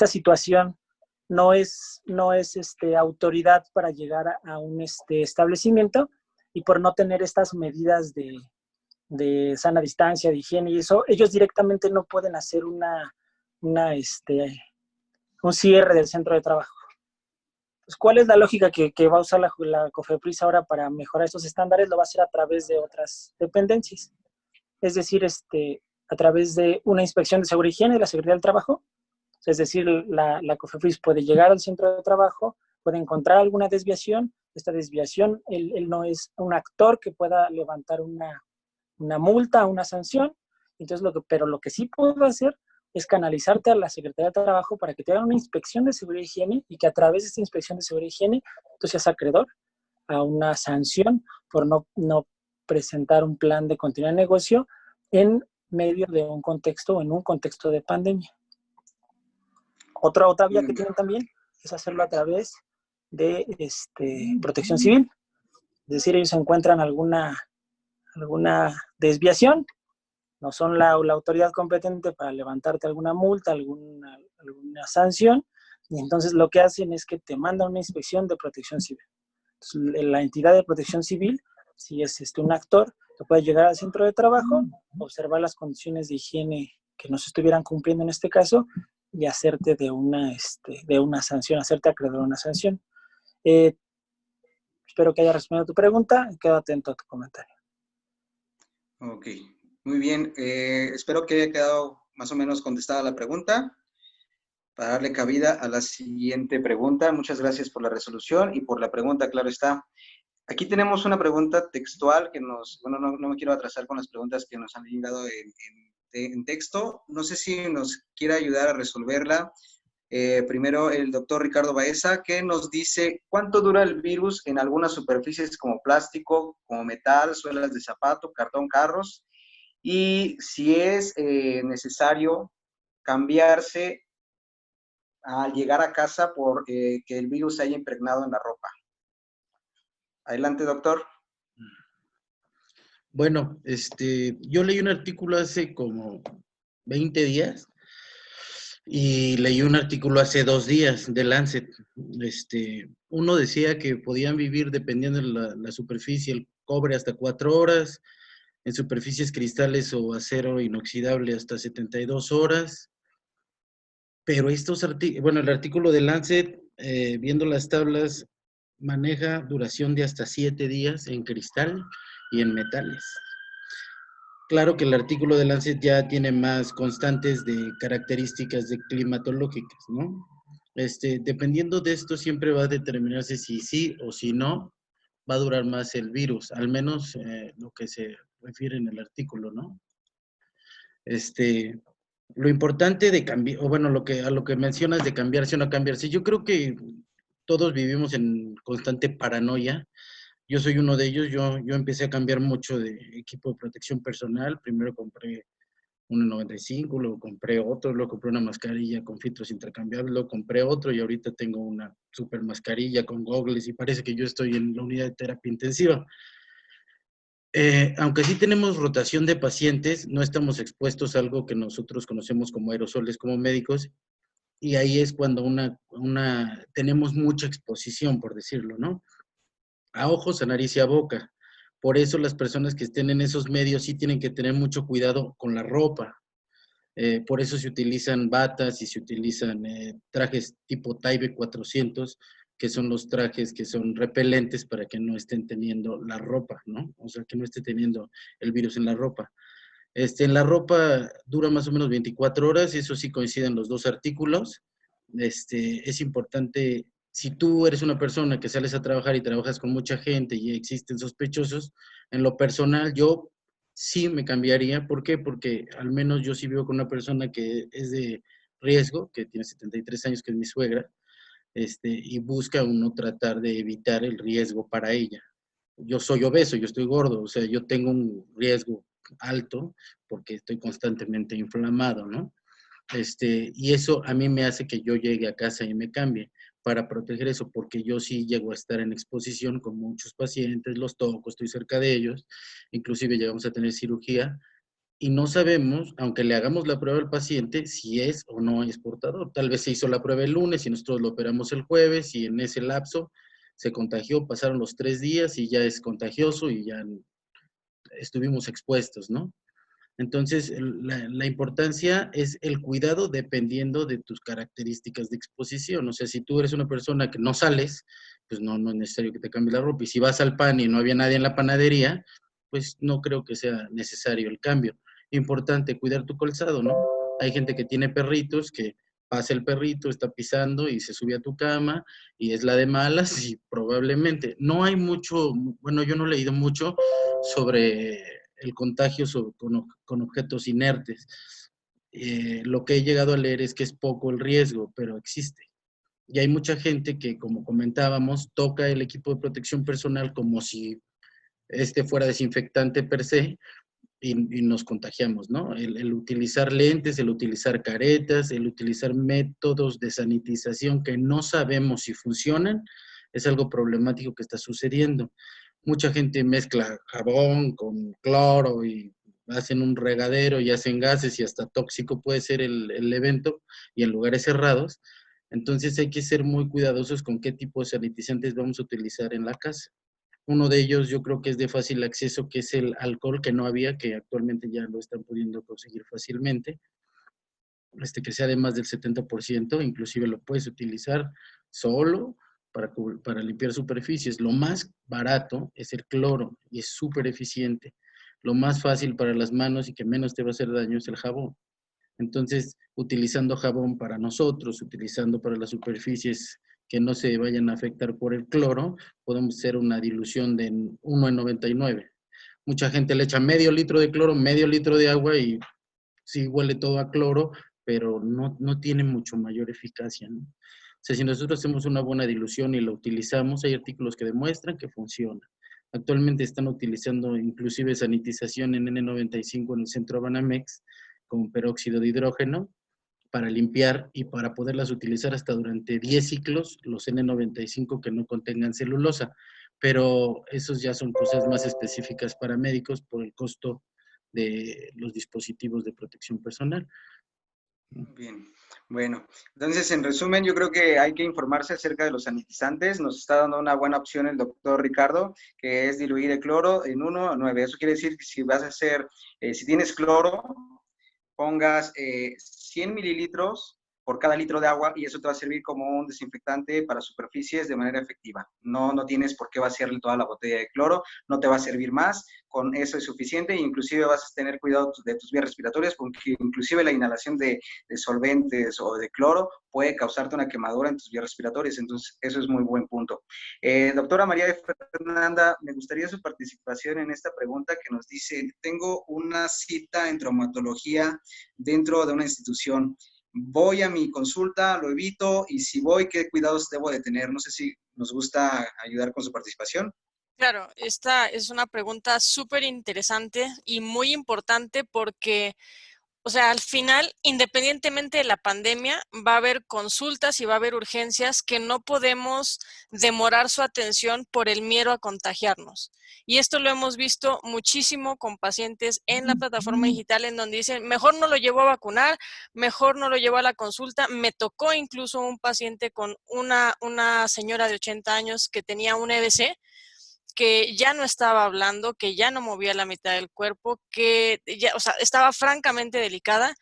situación no es autoridad para llegar a un establecimiento, y por no tener estas medidas de sana distancia, de higiene y eso, ellos directamente no pueden hacer un cierre del centro de trabajo. Pues, ¿cuál es la lógica que va a usar la COFEPRIS ahora para mejorar estos estándares? Lo va a hacer a través de otras dependencias. Es decir, a través de una inspección de seguridad y higiene de la Secretaría del Trabajo. Es decir, la COFEPRIS puede llegar al centro de trabajo, puede encontrar alguna desviación. Esta desviación, él no es un actor que pueda levantar una multa, una sanción. Entonces, pero lo que sí puedo hacer es canalizarte a la Secretaría de Trabajo para que te hagan una inspección de seguridad y higiene, y que a través de esta inspección de seguridad y higiene tú seas acreedor a una sanción por no presentar un plan de continuidad de negocio en medio de un contexto o en un contexto de pandemia. Otra vía que tienen también es hacerlo a través de Protección Civil. Es decir, ellos encuentran alguna desviación, no son la autoridad competente para levantarte alguna multa, alguna sanción, y entonces lo que hacen es que te mandan una inspección de Protección Civil. Entonces, la entidad de Protección Civil, si es un actor, te puede llegar al centro de trabajo, observar las condiciones de higiene que no se estuvieran cumpliendo en este caso, y hacerte de una sanción, hacerte acreedor a una sanción. Espero que haya respondido a tu pregunta, quedo atento a tu comentario. Ok, muy bien. Espero que haya quedado más o menos contestada la pregunta. Para darle cabida a la siguiente pregunta, muchas gracias por la resolución y por la pregunta, claro está. Aquí tenemos una pregunta textual que no me quiero atrasar con las preguntas que nos han llegado en texto. No sé si nos quiere ayudar a resolverla. Primero, el doctor Ricardo Baeza, que nos dice cuánto dura el virus en algunas superficies como plástico, como metal, suelas de zapato, cartón, carros, y si es necesario cambiarse al llegar a casa por que el virus se haya impregnado en la ropa. Adelante, doctor. Bueno, yo leí un artículo hace como 20 días y leí un artículo hace 2 días de Lancet. Uno decía que podían vivir, dependiendo de la superficie, el cobre hasta 4 horas, en superficies cristales o acero inoxidable hasta 72 horas. Pero el artículo de Lancet, viendo las tablas, maneja duración de hasta 7 días en cristal y en metales. Claro que el artículo de Lancet ya tiene más constantes de características climatológicas, ¿no? Dependiendo de esto, siempre va a determinarse si sí o si no va a durar más el virus, al menos lo que se refiere en el artículo, ¿no? Lo importante de cambiar, o bueno, a lo que mencionas de cambiarse o no cambiarse, yo creo que todos vivimos en constante paranoia. Yo soy uno de ellos, yo empecé a cambiar mucho de equipo de protección personal. Primero compré un N95, luego compré otro, luego compré una mascarilla con filtros intercambiables, luego compré otro y ahorita tengo una super mascarilla con goggles y parece que yo estoy en la unidad de terapia intensiva. Aunque sí tenemos rotación de pacientes, no estamos expuestos a algo que nosotros conocemos como aerosoles como médicos, y ahí es cuando tenemos mucha exposición, por decirlo, ¿no? A ojos, a nariz y a boca. Por eso las personas que estén en esos medios sí tienen que tener mucho cuidado con la ropa. Por eso se utilizan batas y se utilizan trajes tipo Type 400, que son los trajes que son repelentes para que no estén teniendo la ropa, ¿no? O sea, que no esté teniendo el virus en la ropa. En la ropa dura más o menos 24 horas, y eso sí coinciden los dos artículos. Es importante, si tú eres una persona que sales a trabajar y trabajas con mucha gente y existen sospechosos, en lo personal yo sí me cambiaría. ¿Por qué? Porque al menos yo sí vivo con una persona que es de riesgo, que tiene 73 años, que es mi suegra, y busca uno tratar de evitar el riesgo para ella. Yo soy obeso, yo estoy gordo, o sea, yo tengo un riesgo alto porque estoy constantemente inflamado, ¿no? Y eso a mí me hace que yo llegue a casa y me cambie para proteger eso, porque yo sí llego a estar en exposición con muchos pacientes, los toco, estoy cerca de ellos, inclusive llegamos a tener cirugía y no sabemos, aunque le hagamos la prueba al paciente, si es o no es portador. Tal vez se hizo la prueba el lunes y nosotros lo operamos el jueves y en ese lapso se contagió, pasaron los 3 días y ya es contagioso y ya estuvimos expuestos, ¿no? Entonces, la importancia es el cuidado dependiendo de tus características de exposición. O sea, si tú eres una persona que no sales, pues no es necesario que te cambies la ropa. Y si vas al pan y no había nadie en la panadería, pues no creo que sea necesario el cambio. Importante, cuidar tu calzado, ¿no? Hay gente que tiene perritos que pasa el perrito, está pisando y se sube a tu cama y es la de malas y probablemente. No hay mucho, bueno, yo no he leído mucho sobre el contagio con objetos inertes. Lo que he llegado a leer es que es poco el riesgo, pero existe. Y hay mucha gente que, como comentábamos, toca el equipo de protección personal como si fuera desinfectante per se, y nos contagiamos, ¿no? El utilizar lentes, el utilizar caretas, el utilizar métodos de sanitización que no sabemos si funcionan, es algo problemático que está sucediendo. Mucha gente mezcla jabón con cloro y hacen un regadero y hacen gases y hasta tóxico puede ser el evento y en lugares cerrados. Entonces hay que ser muy cuidadosos con qué tipo de sanitizantes vamos a utilizar en la casa. Uno de ellos yo creo que es de fácil acceso, que es el alcohol, que no había, que actualmente ya lo están pudiendo conseguir fácilmente. Que sea de más del 70%, inclusive lo puedes utilizar solo para limpiar superficies. Lo más barato es el cloro y es súper eficiente. Lo más fácil para las manos y que menos te va a hacer daño es el jabón. Entonces, utilizando jabón para nosotros, utilizando para las superficies que no se vayan a afectar por el cloro, podemos hacer una dilución de 1 en 99. Mucha gente le echa medio litro de cloro, medio litro de agua y sí huele todo a cloro, pero no tiene mucho mayor eficacia, ¿no? O sea, si nosotros hacemos una buena dilución y la utilizamos, hay artículos que demuestran que funciona. Actualmente están utilizando inclusive sanitización en N95 en el centro Banamex con peróxido de hidrógeno para limpiar y para poderlas utilizar hasta durante 10 ciclos, los N95 que no contengan celulosa. Pero esos ya son cosas más específicas para médicos por el costo de los dispositivos de protección personal. Bien. Bueno, entonces en resumen yo creo que hay que informarse acerca de los sanitizantes. Nos está dando una buena opción el doctor Ricardo, que es diluir el cloro en 1:9. Eso quiere decir que si vas a hacer, si tienes cloro, pongas 100 mililitros por cada litro de agua y eso te va a servir como un desinfectante para superficies de manera efectiva. No tienes por qué vaciarle toda la botella de cloro, no te va a servir más, con eso es suficiente e inclusive vas a tener cuidado de tus vías respiratorias porque inclusive la inhalación de solventes o de cloro puede causarte una quemadura en tus vías respiratorias, entonces eso es muy buen punto. Doctora María de Fernanda, me gustaría su participación en esta pregunta que nos dice, tengo una cita en traumatología dentro de una institución. Voy a mi consulta, lo evito, y si voy, ¿qué cuidados debo de tener? No sé si nos gusta ayudar con su participación. Claro, esta es una pregunta súper interesante y muy importante porque, o sea, al final, independientemente de la pandemia, va a haber consultas y va a haber urgencias que no podemos demorar su atención por el miedo a contagiarnos. Y esto lo hemos visto muchísimo con pacientes en la plataforma digital en donde dicen, mejor no lo llevo a vacunar, mejor no lo llevo a la consulta. Me tocó incluso un paciente con una señora de 80 años que tenía un EBC, que ya no estaba hablando, que ya no movía la mitad del cuerpo, que ya, o sea, estaba francamente delicada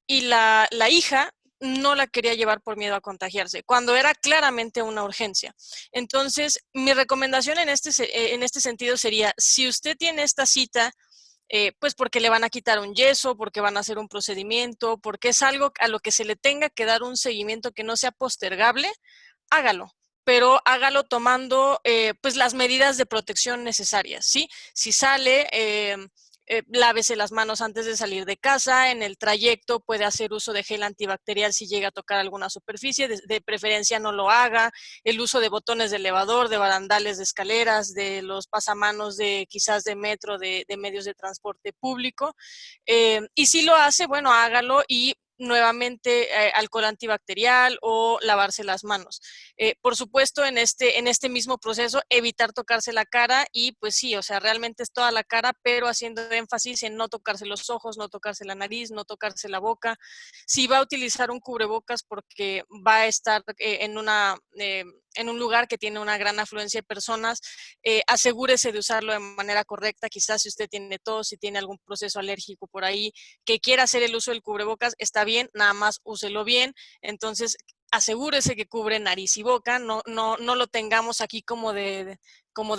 y la hija no la quería llevar por miedo a contagiarse, cuando era claramente una urgencia. Entonces, mi recomendación en este sentido sería, si usted tiene esta cita, pues porque le van a quitar un yeso, porque van a hacer un procedimiento, porque es algo a lo que se le tenga que dar un seguimiento que no sea postergable, hágalo, pero hágalo tomando pues las medidas de protección necesarias, ¿sí? Si sale, lávese las manos antes de salir de casa, en el trayecto puede hacer uso de gel antibacterial si llega a tocar alguna superficie, de preferencia no lo haga, el uso de botones de elevador, de barandales de escaleras, de los pasamanos de quizás de metro, de medios de transporte público, y si lo hace, bueno, hágalo y nuevamente alcohol antibacterial o lavarse las manos. Por supuesto, en este mismo proceso, evitar tocarse la cara y pues sí, o sea, realmente es toda la cara, pero haciendo énfasis en no tocarse los ojos, no tocarse la nariz, no tocarse la boca. Si va a utilizar un cubrebocas porque va a estar en un lugar que tiene una gran afluencia de personas, asegúrese de usarlo de manera correcta. Quizás si usted tiene tos, si tiene algún proceso alérgico por ahí, que quiera hacer el uso del cubrebocas, está bien, nada más úselo bien. Entonces, asegúrese que cubre nariz y boca, no lo tengamos aquí como de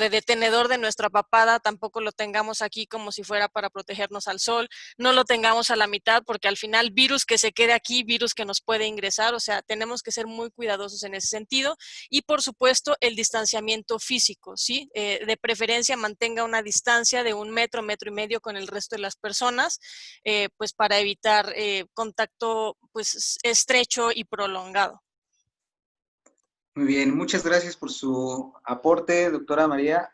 detenedor de nuestra papada, tampoco lo tengamos aquí como si fuera para protegernos al sol, no lo tengamos a la mitad porque al final virus que se quede aquí, virus que nos puede ingresar, o sea, tenemos que ser muy cuidadosos en ese sentido y por supuesto el distanciamiento físico, ¿sí? De preferencia mantenga una distancia de 1 metro, 1,5 metros con el resto de las personas, pues para evitar contacto pues estrecho y prolongado. Muy bien, muchas gracias por su aporte, doctora María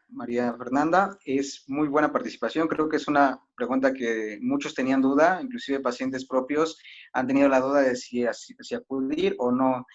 Fernanda. Es muy buena participación. Creo que es una pregunta que muchos tenían duda, inclusive pacientes propios han tenido la duda de si acudir o no.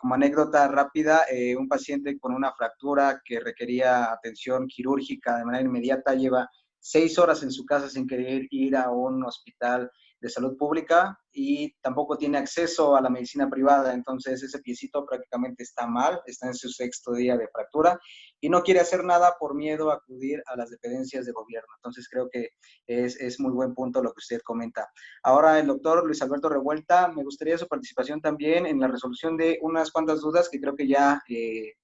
Como anécdota rápida, un paciente con una fractura que requería atención quirúrgica de manera inmediata lleva 6 horas en su casa sin querer ir a un hospital de salud pública y tampoco tiene acceso a la medicina privada, entonces ese piecito prácticamente está mal, está en su 6º día de fractura y no quiere hacer nada por miedo a acudir a las dependencias de gobierno. Entonces creo que es muy buen punto lo que usted comenta. Ahora el doctor Luis Alberto Revuelta, me gustaría su participación también en la resolución de unas cuantas dudas que creo que ya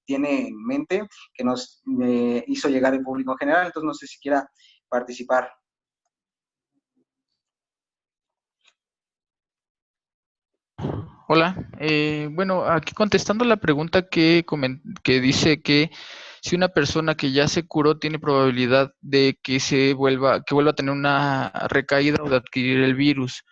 tiene en mente, que nos hizo llegar el público en general, entonces no sé si quiera participar. Hola, bueno, aquí contestando la pregunta que dice que si una persona que ya se curó tiene probabilidad de que vuelva a tener una recaída o de adquirir el virus.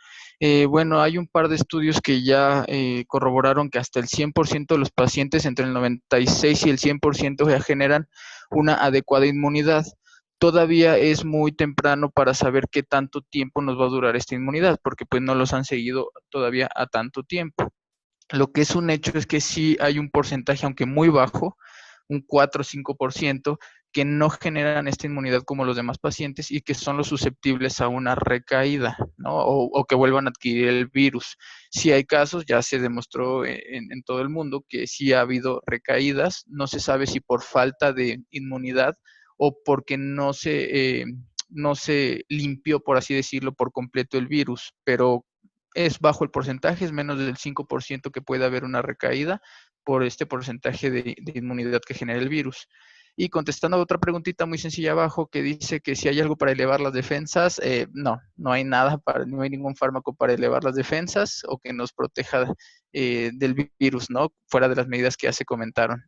Bueno, hay un par de estudios que ya corroboraron que hasta el 100% de los pacientes, entre el 96 y el 100% ya generan una adecuada inmunidad. Todavía es muy temprano para saber qué tanto tiempo nos va a durar esta inmunidad, porque pues no los han seguido todavía a tanto tiempo. Lo que es un hecho es que sí hay un porcentaje, aunque muy bajo, un 4 o 5%, que no generan esta inmunidad como los demás pacientes y que son los susceptibles a una recaída, ¿no? O que vuelvan a adquirir el virus. Sí hay casos, ya se demostró en todo el mundo que sí ha habido recaídas, no se sabe si por falta de inmunidad o porque no se limpió, por así decirlo, por completo el virus, pero es bajo el porcentaje, es menos del 5% que puede haber una recaída por este porcentaje de inmunidad que genera el virus. Y contestando a otra preguntita muy sencilla abajo que dice que si hay algo para elevar las defensas, no hay nada, no hay ningún fármaco para elevar las defensas o que nos proteja del virus, ¿no? Fuera de las medidas que ya se comentaron.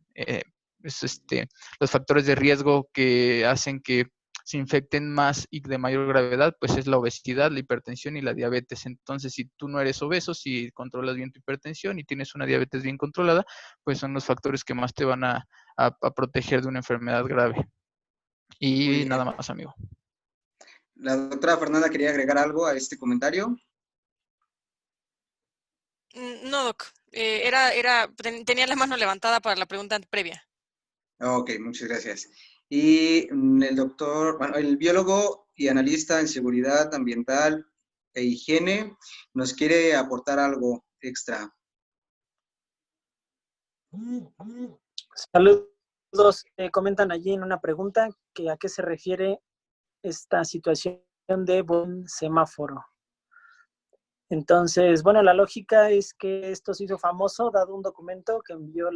Los factores de riesgo que hacen que se infecten más y de mayor gravedad, pues es la obesidad, la hipertensión y la diabetes. Entonces, si tú no eres obeso, si controlas bien tu hipertensión y tienes una diabetes bien controlada, pues son los factores que más te van a proteger de una enfermedad grave. Y nada más, amigo. La doctora Fernanda quería agregar algo a este comentario. No, doc. Tenía la mano levantada para la pregunta previa. Ok, muchas gracias. Y el doctor, bueno, el biólogo y analista en seguridad ambiental e higiene nos quiere aportar algo extra. Saludos. Comentan allí en una pregunta que a qué se refiere esta situación de buen semáforo. Entonces, bueno, la lógica es que esto se hizo famoso dado un documento que envió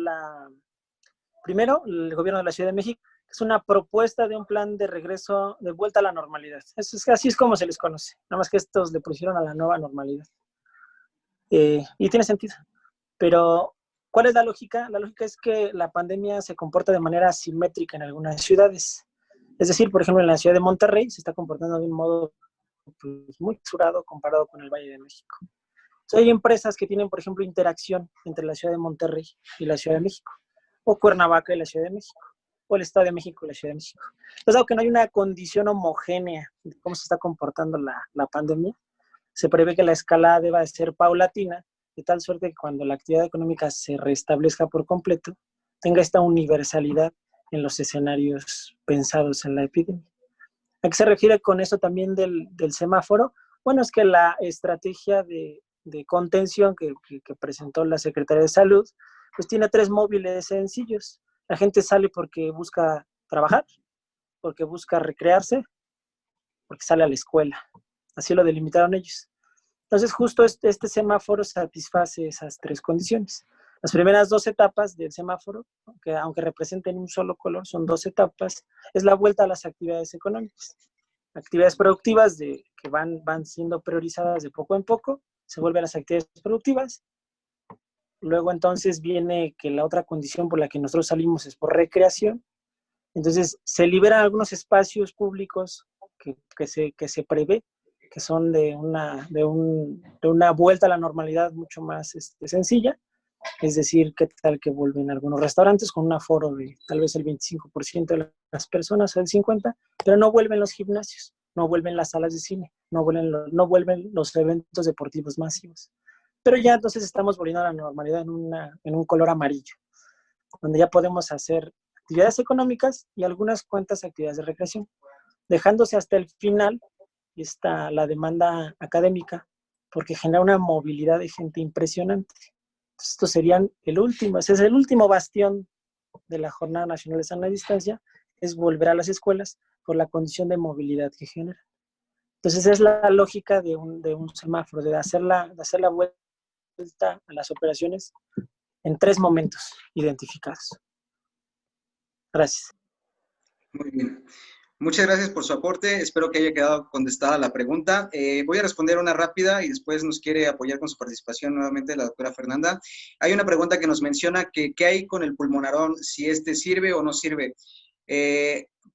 primero el gobierno de la Ciudad de México. Es una propuesta de un plan de regreso, de vuelta a la normalidad. Así es como se les conoce, nada más que estos le pusieron a la nueva normalidad. Y tiene sentido. Pero, ¿cuál es la lógica? La lógica es que la pandemia se comporta de manera asimétrica en algunas ciudades. Es decir, por ejemplo, en la ciudad de Monterrey se está comportando de un modo pues, muy mesurado comparado con el Valle de México. Entonces, hay empresas que tienen, por ejemplo, interacción entre la ciudad de Monterrey y la Ciudad de México, o Cuernavaca y la Ciudad de México, o el Estado de México y la Ciudad de México. Entonces, aunque no hay una condición homogénea de cómo se está comportando la pandemia, se prevé que la escalada deba de ser paulatina, de tal suerte que cuando la actividad económica se restablezca por completo, tenga esta universalidad en los escenarios pensados en la epidemia. ¿A qué se refiere con esto también del semáforo? Bueno, es que la estrategia de contención que presentó la Secretaría de Salud, pues tiene 3 móviles sencillos. La gente sale porque busca trabajar, porque busca recrearse, porque sale a la escuela. Así lo delimitaron ellos. Entonces, justo este semáforo satisface esas 3 condiciones. Las primeras 2 etapas del semáforo, que aunque representen un solo color, son 2 etapas, es la vuelta a las actividades económicas. Actividades productivas que van siendo priorizadas de poco en poco, se vuelven las actividades productivas. Luego entonces viene que la otra condición por la que nosotros salimos es por recreación. Entonces se liberan algunos espacios públicos que se prevé, que son de una vuelta a la normalidad mucho más sencilla. Es decir, ¿qué tal que vuelven algunos restaurantes con un aforo de tal vez el 25% de las personas o el 50%, pero no vuelven los gimnasios, no vuelven las salas de cine, no vuelven los eventos deportivos masivos. Pero ya entonces estamos volviendo a la normalidad en un color amarillo, donde ya podemos hacer actividades económicas y algunas cuantas actividades de recreación, dejándose hasta el final la demanda académica, porque genera una movilidad de gente impresionante. Entonces, estos serían ese es el último bastión de la Jornada Nacional de Sana Distancia, es volver a las escuelas por la condición de movilidad que genera. Entonces, es la lógica de un semáforo, de hacer la vuelta a las operaciones en 3 momentos identificados. Gracias. Muy bien. Muchas gracias por su aporte. Espero que haya quedado contestada la pregunta. Voy a responder una rápida y después nos quiere apoyar con su participación nuevamente la doctora Fernanda. Hay una pregunta que nos menciona que qué hay con el pulmonarón, si sirve o no sirve.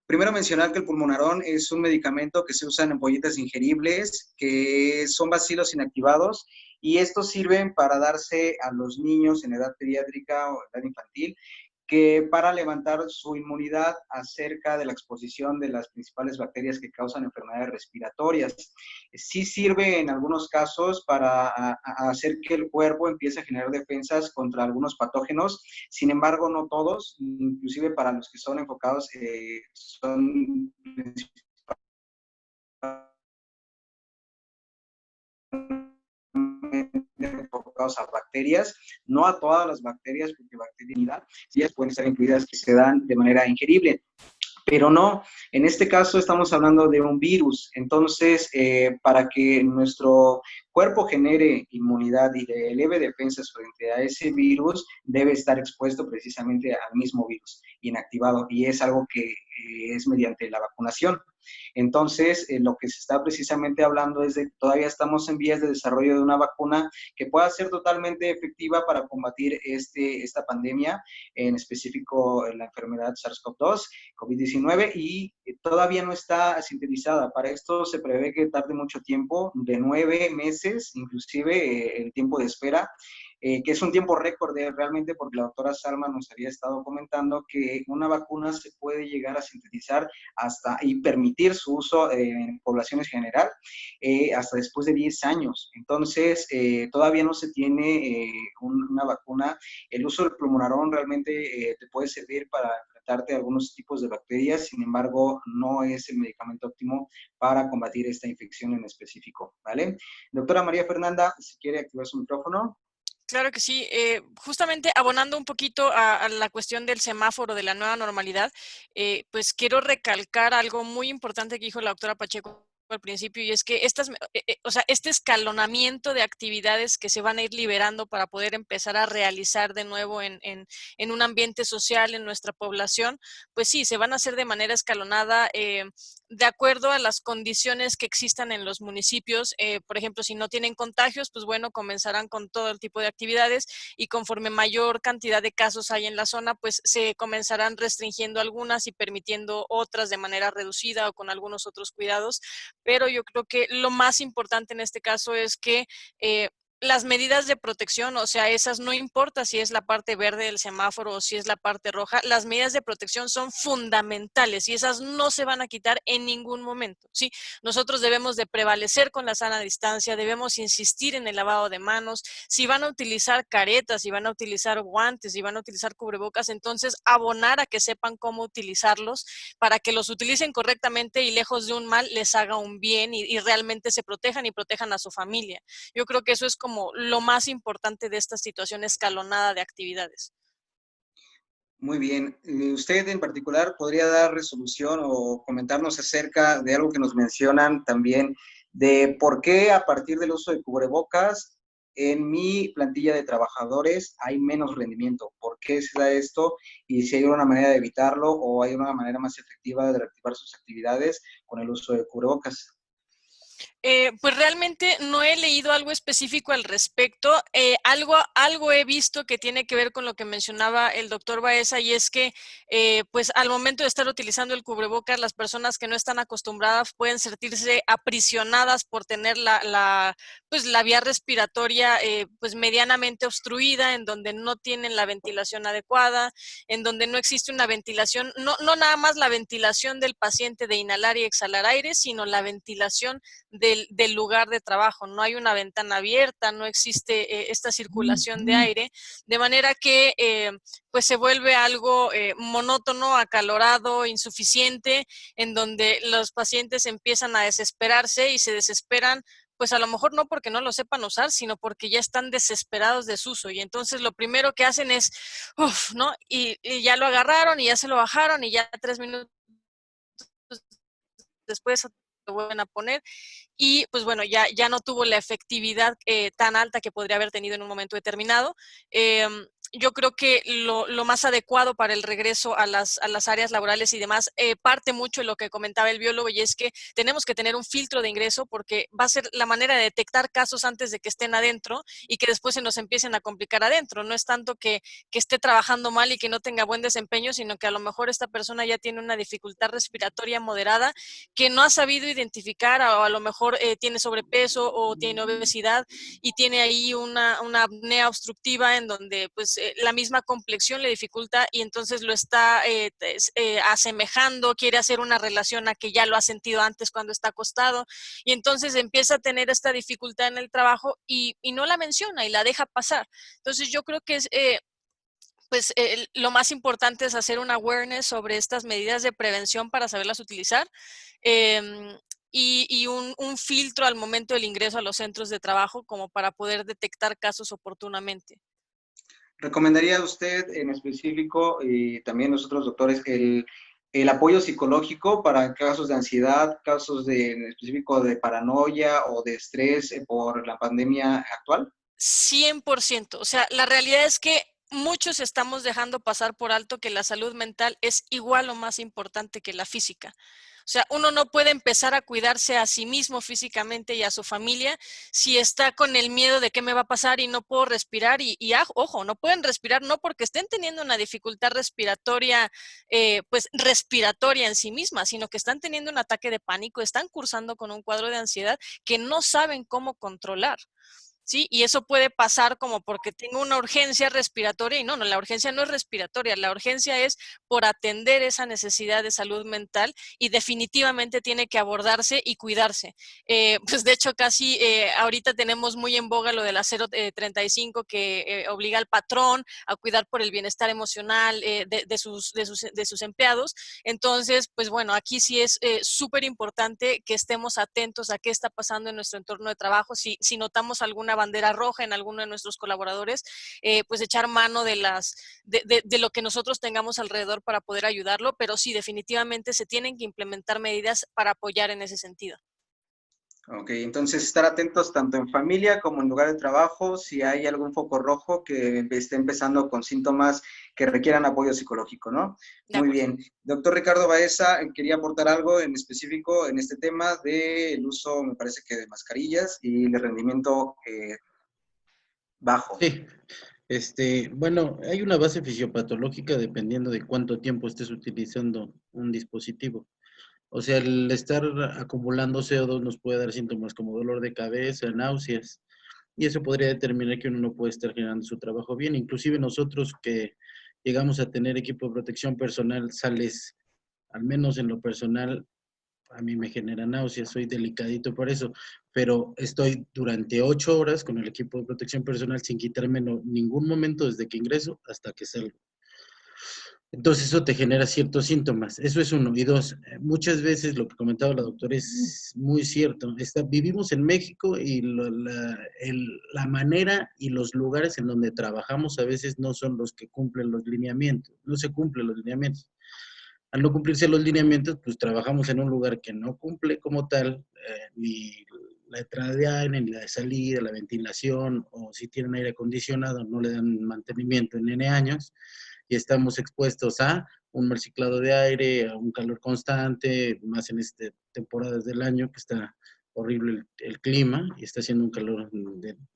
Primero mencionar que el pulmonarón es un medicamento que se usa en ampolletas ingeribles, que son bacilos inactivados, y estos sirven para darse a los niños en edad pediátrica o edad infantil, que para levantar su inmunidad acerca de la exposición de las principales bacterias que causan enfermedades respiratorias. Sí sirve en algunos casos para hacer que el cuerpo empiece a generar defensas contra algunos patógenos, sin embargo no todos, inclusive para los que son enfocados, son enfocados a bacterias, no a todas las bacterias, porque bacterias sí pueden estar incluidas que se dan de manera ingerible. Pero no, en este caso estamos hablando de un virus. Entonces, para que nuestro cuerpo genere inmunidad y eleve defensas frente a ese virus, debe estar expuesto precisamente al mismo virus, inactivado, y es algo que es mediante la vacunación. Entonces, lo que se está precisamente hablando es de que todavía estamos en vías de desarrollo de una vacuna que pueda ser totalmente efectiva para combatir esta pandemia, en específico la enfermedad SARS-CoV-2, COVID-19, y todavía no está sintetizada. Para esto se prevé que tarde mucho tiempo, de 9 meses, inclusive el tiempo de espera, que es un tiempo récord realmente, porque la doctora Salma nos había estado comentando que una vacuna se puede llegar a sintetizar hasta y permitir su uso en poblaciones general hasta después de 10 años. Entonces, todavía no se tiene una vacuna. El uso del pulmonarón realmente te puede servir para enfrentarte a algunos tipos de bacterias, sin embargo, no es el medicamento óptimo para combatir esta infección en específico, ¿vale? Doctora María Fernanda, si quiere activar su micrófono. Claro que sí. Justamente abonando un poquito a la cuestión del semáforo de la nueva normalidad, pues quiero recalcar algo muy importante que dijo la doctora Pacheco al principio, y es que o sea, este escalonamiento de actividades que se van a ir liberando para poder empezar a realizar de nuevo en un ambiente social en nuestra población, pues sí, se van a hacer de manera escalonada, de acuerdo a las condiciones que existan en los municipios. Por ejemplo, si no tienen contagios, pues bueno, comenzarán con todo el tipo de actividades, y conforme mayor cantidad de casos hay en la zona, pues se comenzarán restringiendo algunas y permitiendo otras de manera reducida o con algunos otros cuidados. Pero yo creo que lo más importante en este caso es que las medidas de protección, o sea, esas no importa si es la parte verde del semáforo o si es la parte roja, las medidas de protección son fundamentales y esas no se van a quitar en ningún momento, ¿sí? Nosotros debemos de prevalecer con la sana distancia, debemos insistir en el lavado de manos. Si van a utilizar caretas, si van a utilizar guantes, si van a utilizar cubrebocas, entonces abonar a que sepan cómo utilizarlos para que los utilicen correctamente y lejos de un mal les haga un bien y realmente se protejan y protejan a su familia. Yo creo que eso es como lo más importante de esta situación escalonada de actividades. Muy bien. ¿Usted en particular podría dar resolución o comentarnos acerca de algo que nos mencionan también, de por qué a partir del uso de cubrebocas en mi plantilla de trabajadores hay menos rendimiento? ¿Por qué se da esto? Y si hay una manera de evitarlo o hay una manera más efectiva de reactivar sus actividades con el uso de cubrebocas. Pues realmente no he leído algo específico al respecto. Algo he visto que tiene que ver con lo que mencionaba el doctor Baeza, y es que pues al momento de estar utilizando el cubrebocas, las personas que no están acostumbradas pueden sentirse aprisionadas por tener pues la vía respiratoria pues medianamente obstruida, en donde no tienen la ventilación adecuada, en donde no existe una ventilación, no nada más la ventilación del paciente de inhalar y exhalar aire, sino la ventilación del lugar de trabajo. No hay una ventana abierta, no existe esta circulación de aire, de manera que pues se vuelve algo monótono, acalorado, insuficiente, en donde los pacientes empiezan a desesperarse y se desesperan, pues a lo mejor no porque no lo sepan usar, sino porque ya están desesperados de su uso, y entonces lo primero que hacen es, ¿no? Y ya lo agarraron y ya se lo bajaron y ya 3 minutos después lo vuelven a poner, y pues bueno, ya no tuvo la efectividad tan alta que podría haber tenido en un momento determinado. Yo creo que lo más adecuado para el regreso a las áreas laborales y demás parte mucho de lo que comentaba el biólogo, y es que tenemos que tener un filtro de ingreso, porque va a ser la manera de detectar casos antes de que estén adentro y que después se nos empiecen a complicar adentro. No es tanto que esté trabajando mal y que no tenga buen desempeño, sino que a lo mejor esta persona ya tiene una dificultad respiratoria moderada que no ha sabido identificar, o a lo mejor tiene sobrepeso o tiene obesidad y tiene ahí una apnea obstructiva en donde pues la misma complexión le dificulta y entonces lo está asemejando, quiere hacer una relación a que ya lo ha sentido antes cuando está acostado y entonces empieza a tener esta dificultad en el trabajo y no la menciona y la deja pasar. Entonces yo creo que es... lo más importante es hacer un awareness sobre estas medidas de prevención para saberlas utilizar y un filtro al momento del ingreso a los centros de trabajo como para poder detectar casos oportunamente. ¿Recomendaría usted en específico, y también nosotros doctores, el apoyo psicológico para casos de ansiedad, casos en específico de paranoia o de estrés por la pandemia actual? 100%. O sea, la realidad es que muchos estamos dejando pasar por alto que la salud mental es igual o más importante que la física. O sea, uno no puede empezar a cuidarse a sí mismo físicamente y a su familia si está con el miedo de qué me va a pasar y no puedo respirar. Ojo, no pueden respirar no porque estén teniendo una dificultad respiratoria, respiratoria en sí misma, sino que están teniendo un ataque de pánico, están cursando con un cuadro de ansiedad que no saben cómo controlar. ¿Sí? Y eso puede pasar como porque tengo una urgencia respiratoria y no, la urgencia no es respiratoria, la urgencia es por atender esa necesidad de salud mental y definitivamente tiene que abordarse y cuidarse. Pues de hecho casi ahorita tenemos muy en boga lo de la 035 que obliga al patrón a cuidar por el bienestar emocional de sus empleados. Entonces, pues bueno, aquí sí es súper importante que estemos atentos a qué está pasando en nuestro entorno de trabajo. Si notamos alguna bandera roja en alguno de nuestros colaboradores, pues echar mano de lo que nosotros tengamos alrededor para poder ayudarlo, pero sí, definitivamente se tienen que implementar medidas para apoyar en ese sentido. Ok, entonces estar atentos tanto en familia como en lugar de trabajo, si hay algún foco rojo que esté empezando con síntomas que requieran apoyo psicológico, ¿no? Muy bien. Doctor Ricardo Baeza, quería aportar algo en específico en este tema del uso, me parece que de mascarillas y de rendimiento bajo. Sí. Bueno, hay una base fisiopatológica dependiendo de cuánto tiempo estés utilizando un dispositivo. O sea, el estar acumulando CO2 nos puede dar síntomas como dolor de cabeza, náuseas, y eso podría determinar que uno no puede estar generando su trabajo bien. Inclusive nosotros que llegamos a tener equipo de protección personal, sales, al menos en lo personal, a mí me genera náuseas, soy delicadito por eso, pero estoy durante 8 horas con el equipo de protección personal sin quitarme ningún momento desde que ingreso hasta que salgo. Entonces eso te genera ciertos síntomas. Eso es uno. Y dos, muchas veces lo que comentaba la doctora es muy cierto. Vivimos en México y la manera y los lugares en donde trabajamos a veces no son los que cumplen los lineamientos. No se cumplen los lineamientos. Al no cumplirse los lineamientos, pues trabajamos en un lugar que no cumple como tal, ni la entrada de aire, ni la de salida, la ventilación, o si tienen aire acondicionado, no le dan mantenimiento en N años, y estamos expuestos a un mal ciclado de aire, a un calor constante, más en temporadas del año que está horrible el clima y está haciendo un calor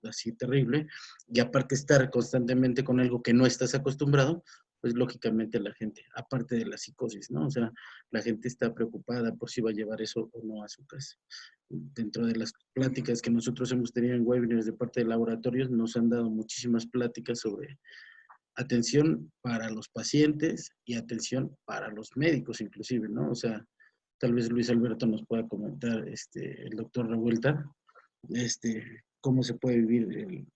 así terrible, y aparte estar constantemente con algo que no estás acostumbrado, pues lógicamente la gente, aparte de la psicosis, ¿no? O sea, la gente está preocupada por si va a llevar eso o no a su casa. Dentro de las pláticas que nosotros hemos tenido en webinars de parte de laboratorios, nos han dado muchísimas pláticas sobre atención para los pacientes y atención para los médicos inclusive, ¿no? O sea, tal vez Luis Alberto nos pueda comentar, el doctor Revuelta, cómo se puede vivir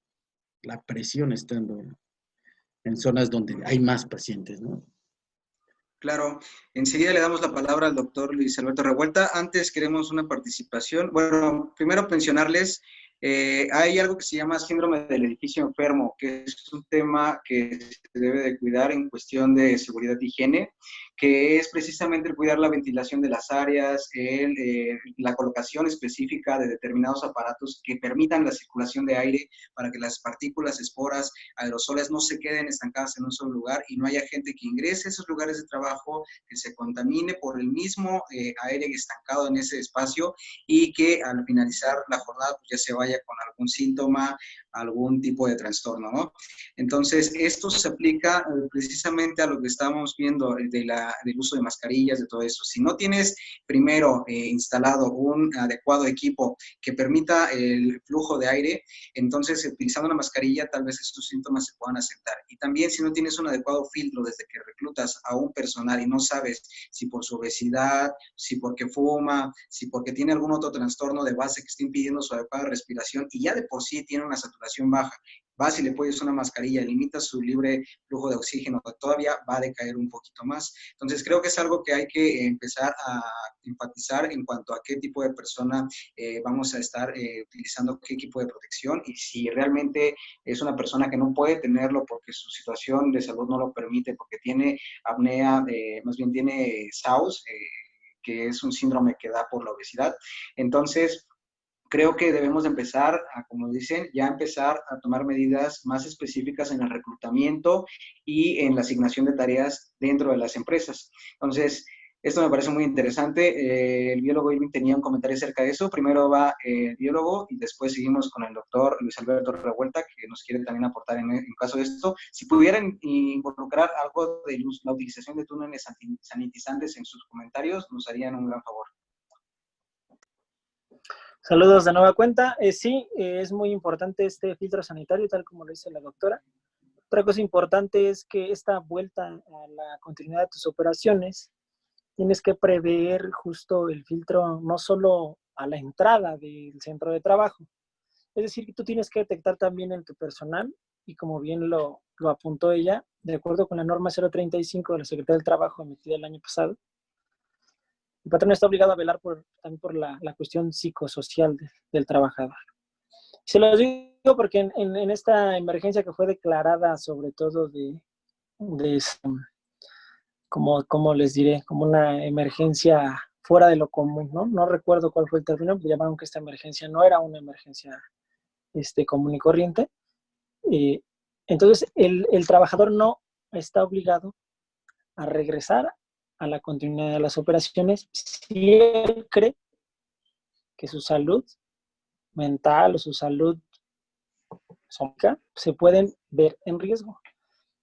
la presión estando en zonas donde hay más pacientes, ¿no? Claro, enseguida le damos la palabra al doctor Luis Alberto Revuelta. Antes queremos una participación. Bueno, primero mencionarles, hay algo que se llama síndrome del edificio enfermo, que es un tema que se debe de cuidar en cuestión de seguridad e higiene, que es precisamente el cuidar la ventilación de las áreas, la colocación específica de determinados aparatos que permitan la circulación de aire para que las partículas, esporas, aerosoles no se queden estancadas en un solo lugar y no haya gente que ingrese a esos lugares de trabajo, que se contamine por el mismo aire estancado en ese espacio y que al finalizar la jornada pues ya se vaya con algún síntoma, algún tipo de trastorno, ¿no? Entonces, esto se aplica precisamente a lo que estamos viendo de la del uso de mascarillas, de todo eso. Si no tienes primero instalado un adecuado equipo que permita el flujo de aire, entonces utilizando una mascarilla tal vez estos síntomas se puedan asentar. Y también si no tienes un adecuado filtro desde que reclutas a un personal y no sabes si por su obesidad, si porque fuma, si porque tiene algún otro trastorno de base que esté impidiendo su adecuada respiración y ya de por sí tiene una saturación baja, vas y le pones una mascarilla, limita su libre flujo de oxígeno, todavía va a decaer un poquito más. Entonces creo que es algo que hay que empezar a enfatizar en cuanto a qué tipo de persona vamos a estar utilizando, qué equipo de protección, y si realmente es una persona que no puede tenerlo porque su situación de salud no lo permite, porque tiene apnea, más bien tiene SAUS, que es un síndrome que da por la obesidad. Entonces, creo que debemos empezar a, como dicen, ya empezar a tomar medidas más específicas en el reclutamiento y en la asignación de tareas dentro de las empresas. Entonces, esto me parece muy interesante. El biólogo Irving tenía un comentario acerca de eso. Primero va el biólogo y después seguimos con el doctor Luis Alberto Revuelta, que nos quiere también aportar en caso de esto. Si pudieran involucrar algo de la utilización de túneles sanitizantes en sus comentarios, nos harían un gran favor. Saludos de nueva cuenta. Sí, es muy importante este filtro sanitario, tal como lo dice la doctora. Otra cosa importante es que esta vuelta a la continuidad de tus operaciones, tienes que prever justo el filtro no solo a la entrada del centro de trabajo. Es decir, que tú tienes que detectar también en tu personal, y como bien lo apuntó ella, de acuerdo con la norma 035 de la Secretaría del Trabajo emitida el año pasado, el patrón está obligado a velar también por la cuestión psicosocial del trabajador. Se lo digo porque en esta emergencia que fue declarada sobre todo como les diré, como una emergencia fuera de lo común, ¿no? No recuerdo cuál fue el término, pero llamaron que esta emergencia no era una emergencia común y corriente. Entonces, el trabajador no está obligado a regresar a la continuidad de las operaciones si él cree que su salud mental o su salud somática se pueden ver en riesgo.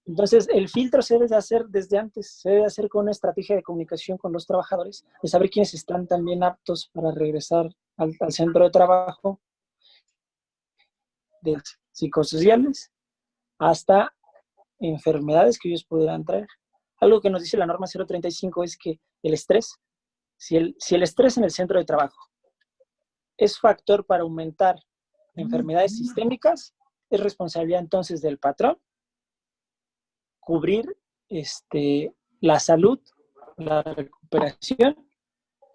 Entonces, el filtro se debe de hacer desde antes, se debe hacer con una estrategia de comunicación con los trabajadores, de saber quiénes están también aptos para regresar al centro de trabajo, de psicosociales hasta enfermedades que ellos pudieran traer. Algo que nos dice la norma 035 es que el estrés, si el estrés en el centro de trabajo es factor para aumentar enfermedades sistémicas, es responsabilidad entonces del patrón cubrir la salud, la recuperación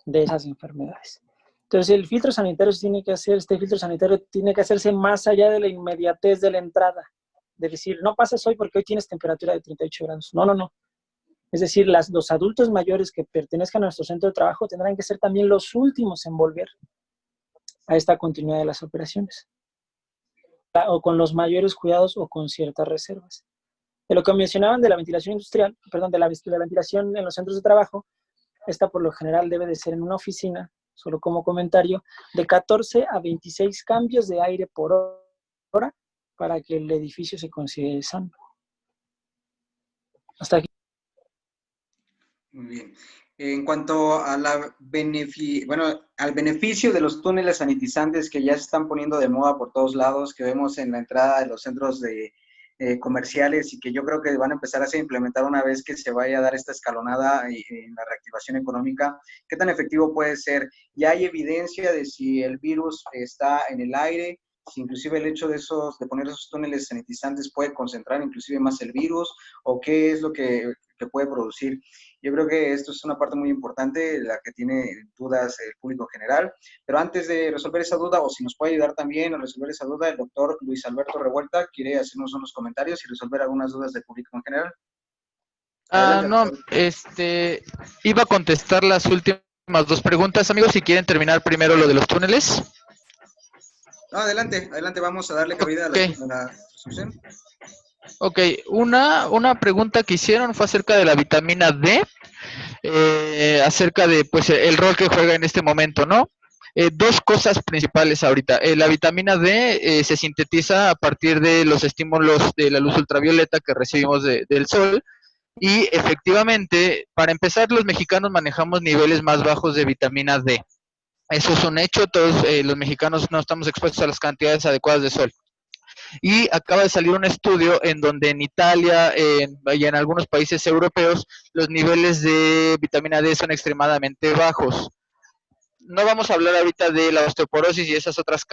de esas enfermedades. Entonces el filtro sanitario este filtro sanitario tiene que hacerse más allá de la inmediatez de la entrada, de decir, no pasas hoy porque hoy tienes temperatura de 38 grados. No. Es decir, los adultos mayores que pertenezcan a nuestro centro de trabajo tendrán que ser también los últimos en volver a esta continuidad de las operaciones, o con los mayores cuidados o con ciertas reservas. De lo que mencionaban de la ventilación industrial, perdón, de la ventilación en los centros de trabajo, esta por lo general debe de ser en una oficina, solo como comentario, de 14 a 26 cambios de aire por hora para que el edificio se considere sano. Hasta aquí. Muy bien. En cuanto a al beneficio de los túneles sanitizantes que ya se están poniendo de moda por todos lados, que vemos en la entrada de los centros comerciales y que yo creo que van a empezar a implementar una vez que se vaya a dar esta escalonada en la reactivación económica, ¿qué tan efectivo puede ser? Ya hay evidencia de si el virus está en el aire, si inclusive el hecho de poner esos túneles sanitizantes puede concentrar inclusive más el virus, o qué es lo que puede producir. Yo creo que esto es una parte muy importante, la que tiene dudas el público general, pero antes de resolver esa duda, o si nos puede ayudar también a resolver esa duda, el doctor Luis Alberto Revuelta quiere hacernos unos comentarios y resolver algunas dudas del público en general. Adelante, iba a contestar las últimas dos preguntas, amigos, si quieren terminar primero lo de los túneles. No, adelante, vamos a darle cabida a la resolución. Ok, una pregunta que hicieron fue acerca de la vitamina D, acerca de pues el rol que juega en este momento, ¿no? Dos cosas principales ahorita. La vitamina D se sintetiza a partir de los estímulos de la luz ultravioleta que recibimos del sol, Y efectivamente, para empezar, los mexicanos manejamos niveles más bajos de vitamina D. Eso es un hecho, todos los mexicanos no estamos expuestos a las cantidades adecuadas de sol. Y acaba de salir un estudio en donde en Italia y en algunos países europeos los niveles de vitamina D son extremadamente bajos. No vamos a hablar ahorita de la osteoporosis y esas otras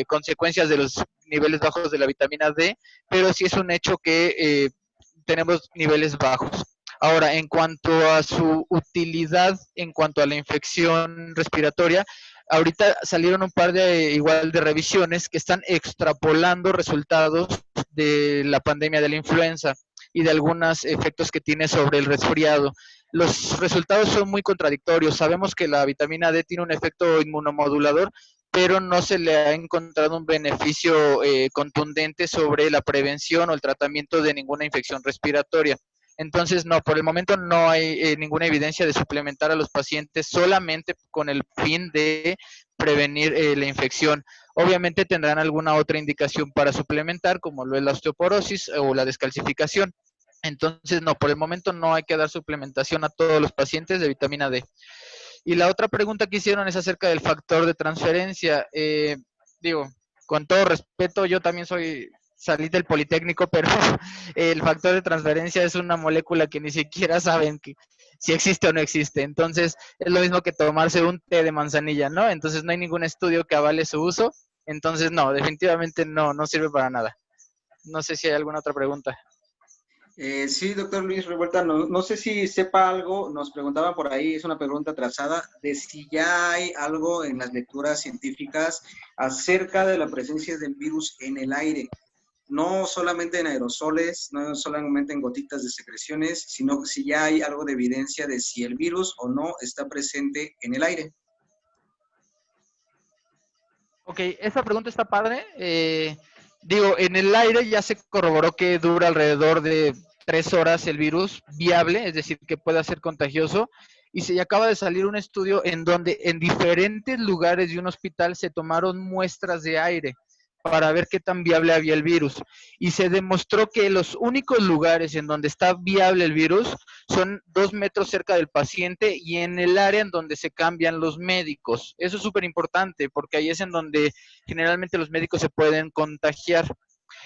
consecuencias de los niveles bajos de la vitamina D, pero sí es un hecho que tenemos niveles bajos. Ahora, en cuanto a su utilidad, en cuanto a la infección respiratoria, ahorita salieron un par de igual de revisiones que están extrapolando resultados de la pandemia de la influenza y de algunos efectos que tiene sobre el resfriado. Los resultados son muy contradictorios. Sabemos que la vitamina D tiene un efecto inmunomodulador, pero no se le ha encontrado un beneficio contundente sobre la prevención o el tratamiento de ninguna infección respiratoria. Entonces, no, por el momento no hay ninguna evidencia de suplementar a los pacientes solamente con el fin de prevenir la infección. Obviamente tendrán alguna otra indicación para suplementar, como lo es la osteoporosis o la descalcificación. Entonces, no, por el momento no hay que dar suplementación a todos los pacientes de vitamina D. Y la otra pregunta que hicieron es acerca del factor de transferencia. Digo, con todo respeto, yo también salí del Politécnico, pero el factor de transferencia es una molécula que ni siquiera saben si existe o no existe. Entonces, es lo mismo que tomarse un té de manzanilla, ¿no? Entonces, no hay ningún estudio que avale su uso. Entonces, no, definitivamente no sirve para nada. No sé si hay alguna otra pregunta. Sí, doctor Luis Revuelta, no sé si sepa algo, nos preguntaban por ahí, es una pregunta atrasada, de si ya hay algo en las lecturas científicas acerca de la presencia del virus en el aire, no solamente en aerosoles, no solamente en gotitas de secreciones, sino si ya hay algo de evidencia de si el virus o no está presente en el aire. Ok, esa pregunta está padre. Digo, en el aire ya se corroboró que dura alrededor de 3 horas el virus viable, es decir, que pueda ser contagioso. Y se acaba de salir un estudio en donde en diferentes lugares de un hospital se tomaron muestras de aire para ver qué tan viable había el virus. Y se demostró que los únicos lugares en donde está viable el virus son 2 metros cerca del paciente y en el área en donde se cambian los médicos. Eso es súper importante porque ahí es en donde generalmente los médicos se pueden contagiar.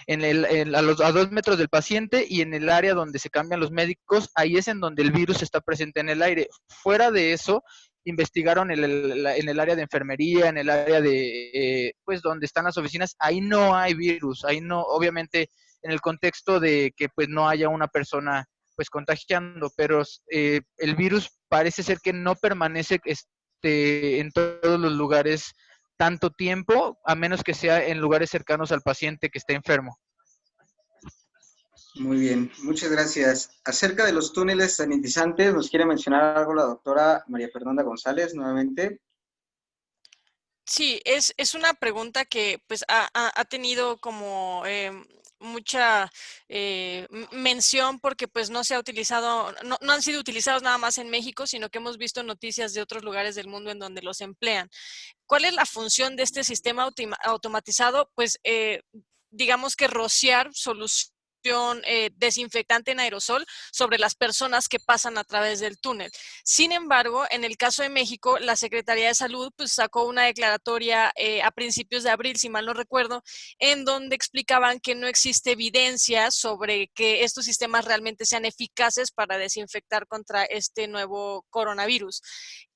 A 2 metros del paciente y en el área donde se cambian los médicos, ahí es en donde el virus está presente en el aire. Fuera de eso, investigaron en el área de enfermería, en el área de, pues, donde están las oficinas, ahí no hay virus, ahí no, obviamente, en el contexto de que, pues, no haya una persona, pues, contagiando, pero el virus parece ser que no permanece, en todos los lugares tanto tiempo, a menos que sea en lugares cercanos al paciente que esté enfermo. Muy bien, muchas gracias. Acerca de los túneles sanitizantes, ¿nos quiere mencionar algo la doctora María Fernanda González nuevamente? Sí, es una pregunta que pues ha tenido como mucha mención porque pues no se ha utilizado, no han sido utilizados nada más en México, sino que hemos visto noticias de otros lugares del mundo en donde los emplean. ¿Cuál es la función de este sistema automatizado? Pues digamos que rociar solución desinfectante en aerosol sobre las personas que pasan a través del túnel. Sin embargo, en el caso de México, la Secretaría de Salud pues, sacó una declaratoria a principios de abril, si mal no recuerdo, en donde explicaban que no existe evidencia sobre que estos sistemas realmente sean eficaces para desinfectar contra este nuevo coronavirus.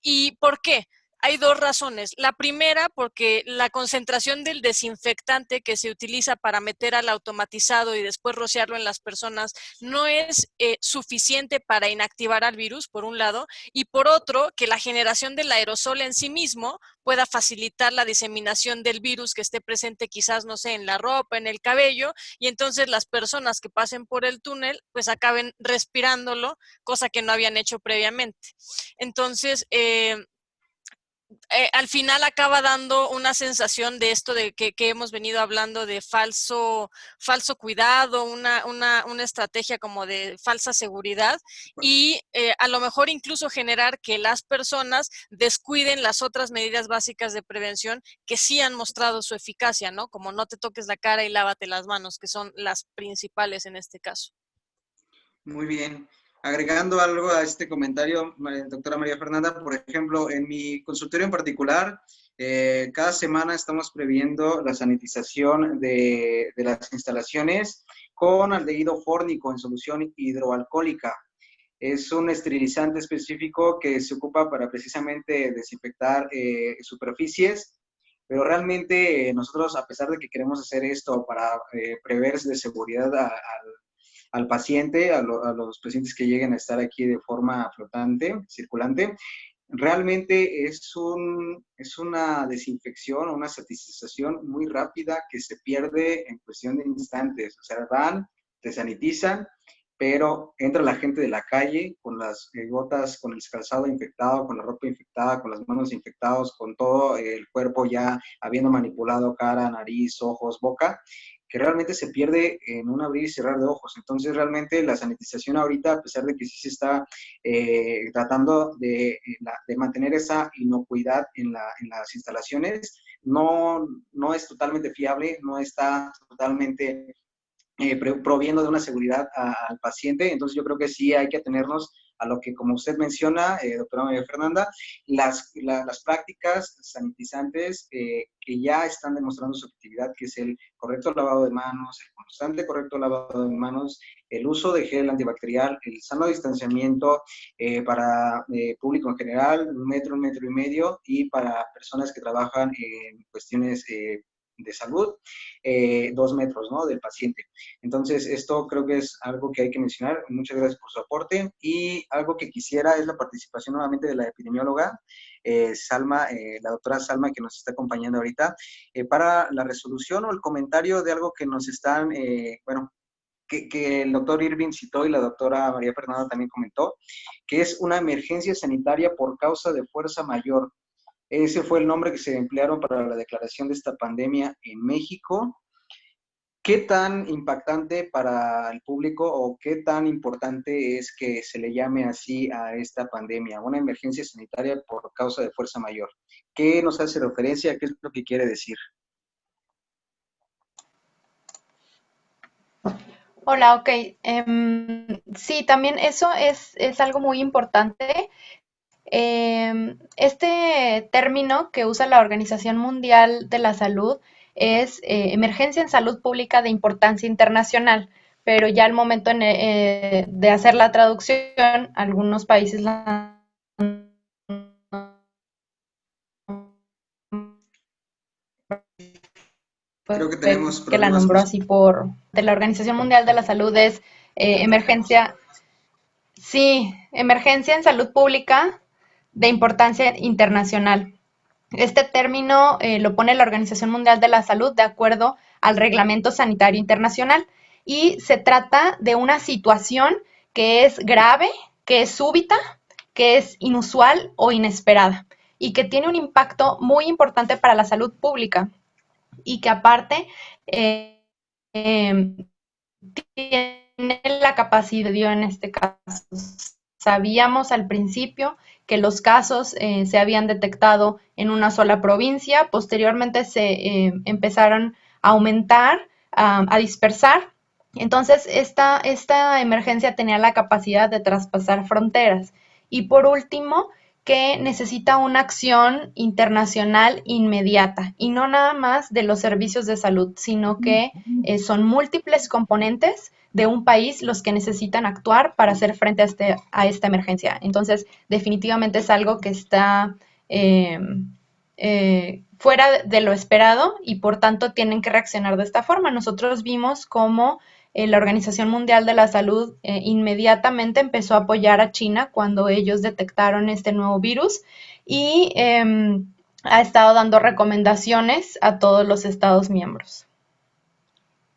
¿Y por qué? Hay dos razones. La primera, porque la concentración del desinfectante que se utiliza para meter al automatizado y después rociarlo en las personas no es suficiente para inactivar al virus, por un lado, y por otro, que la generación del aerosol en sí mismo pueda facilitar la diseminación del virus que esté presente quizás, no sé, en la ropa, en el cabello, y entonces las personas que pasen por el túnel pues acaben respirándolo, cosa que no habían hecho previamente. Entonces, al final acaba dando una sensación de esto de que hemos venido hablando de falso cuidado, una estrategia como de falsa seguridad y a lo mejor incluso generar que las personas descuiden las otras medidas básicas de prevención que sí han mostrado su eficacia, ¿no? Como no te toques la cara y lávate las manos, que son las principales en este caso. Muy bien. Agregando algo a este comentario, doctora María Fernanda, por ejemplo, en mi consultorio en particular, cada semana estamos previendo la sanitización de las instalaciones con aldehído fórnico en solución hidroalcohólica. Es un esterilizante específico que se ocupa para precisamente desinfectar superficies, pero realmente nosotros, a pesar de que queremos hacer esto para prever de seguridad al paciente, a los pacientes que lleguen a estar aquí de forma flotante, circulante, realmente es una desinfección o una sanitización muy rápida que se pierde en cuestión de instantes. O sea, van, te sanitizan, pero entra la gente de la calle con las gotas, con el calzado infectado, con la ropa infectada, con las manos infectadas, con todo el cuerpo ya habiendo manipulado cara, nariz, ojos, boca, que realmente se pierde en un abrir y cerrar de ojos. Entonces, realmente la sanitización ahorita, a pesar de que sí se está tratando de mantener esa inocuidad en las instalaciones, no es totalmente fiable, no está totalmente proviendo de una seguridad al paciente. Entonces yo creo que sí hay que atenernos a lo que, como usted menciona, doctora María Fernanda, las prácticas sanitizantes que ya están demostrando su efectividad, que es el correcto lavado de manos, el constante correcto lavado de manos, el uso de gel antibacterial, el sano distanciamiento para público en general, 1 metro y medio, y para personas que trabajan en cuestiones de salud, 2 metros, ¿no?, del paciente. Entonces, esto creo que es algo que hay que mencionar. Muchas gracias por su aporte. Y algo que quisiera es la participación nuevamente de la epidemióloga, Salma, la doctora Salma, que nos está acompañando ahorita, para la resolución o el comentario de algo que nos están, que el doctor Irving citó y la doctora María Fernanda también comentó, que es una emergencia sanitaria por causa de fuerza mayor. Ese fue el nombre que se emplearon para la declaración de esta pandemia en México. ¿Qué tan impactante para el público o qué tan importante es que se le llame así a esta pandemia, una emergencia sanitaria por causa de fuerza mayor? ¿Qué nos hace referencia? ¿Qué es lo que quiere decir? Hola, ok. Sí, también eso es algo muy importante. Este término que usa la Organización Mundial de la Salud es emergencia en salud pública de importancia internacional, pero ya al momento de hacer la traducción, algunos países la Creo que tenemos que la problemas nombró con así de la Organización Mundial de la Salud es emergencia, sí, emergencia en salud pública de importancia internacional. Este término lo pone la Organización Mundial de la Salud de acuerdo al Reglamento Sanitario Internacional y se trata de una situación que es grave, que es súbita, que es inusual o inesperada y que tiene un impacto muy importante para la salud pública y que aparte eh, tiene la capacidad, en este caso, sabíamos al principio que los casos se habían detectado en una sola provincia, posteriormente se empezaron a aumentar, a dispersar. Entonces, esta emergencia tenía la capacidad de traspasar fronteras. Y por último, que necesita una acción internacional inmediata y no nada más de los servicios de salud, sino que son múltiples componentes de un país los que necesitan actuar para hacer frente a esta emergencia. Entonces, definitivamente es algo que está fuera de lo esperado y por tanto tienen que reaccionar de esta forma. Nosotros vimos cómo la Organización Mundial de la Salud inmediatamente empezó a apoyar a China cuando ellos detectaron este nuevo virus y ha estado dando recomendaciones a todos los Estados miembros.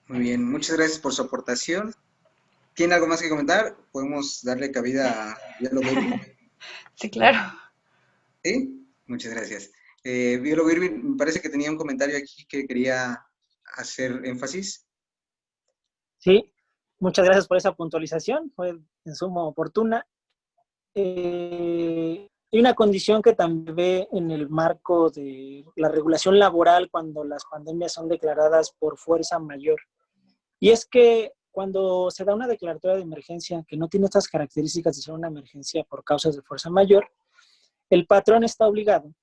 Muy bien, muchas gracias por su aportación. ¿Tiene algo más que comentar? Podemos darle cabida a Biólogo Irving. Sí, claro. ¿Sí? Muchas gracias. Biólogo Irving, me parece que tenía un comentario aquí que quería hacer énfasis. Sí, muchas gracias por esa puntualización, fue en suma oportuna. Hay una condición que también ve en el marco de la regulación laboral cuando las pandemias son declaradas por fuerza mayor. Y es que cuando se da una declaratoria de emergencia que no tiene estas características de ser una emergencia por causas de fuerza mayor, el patrón está obligado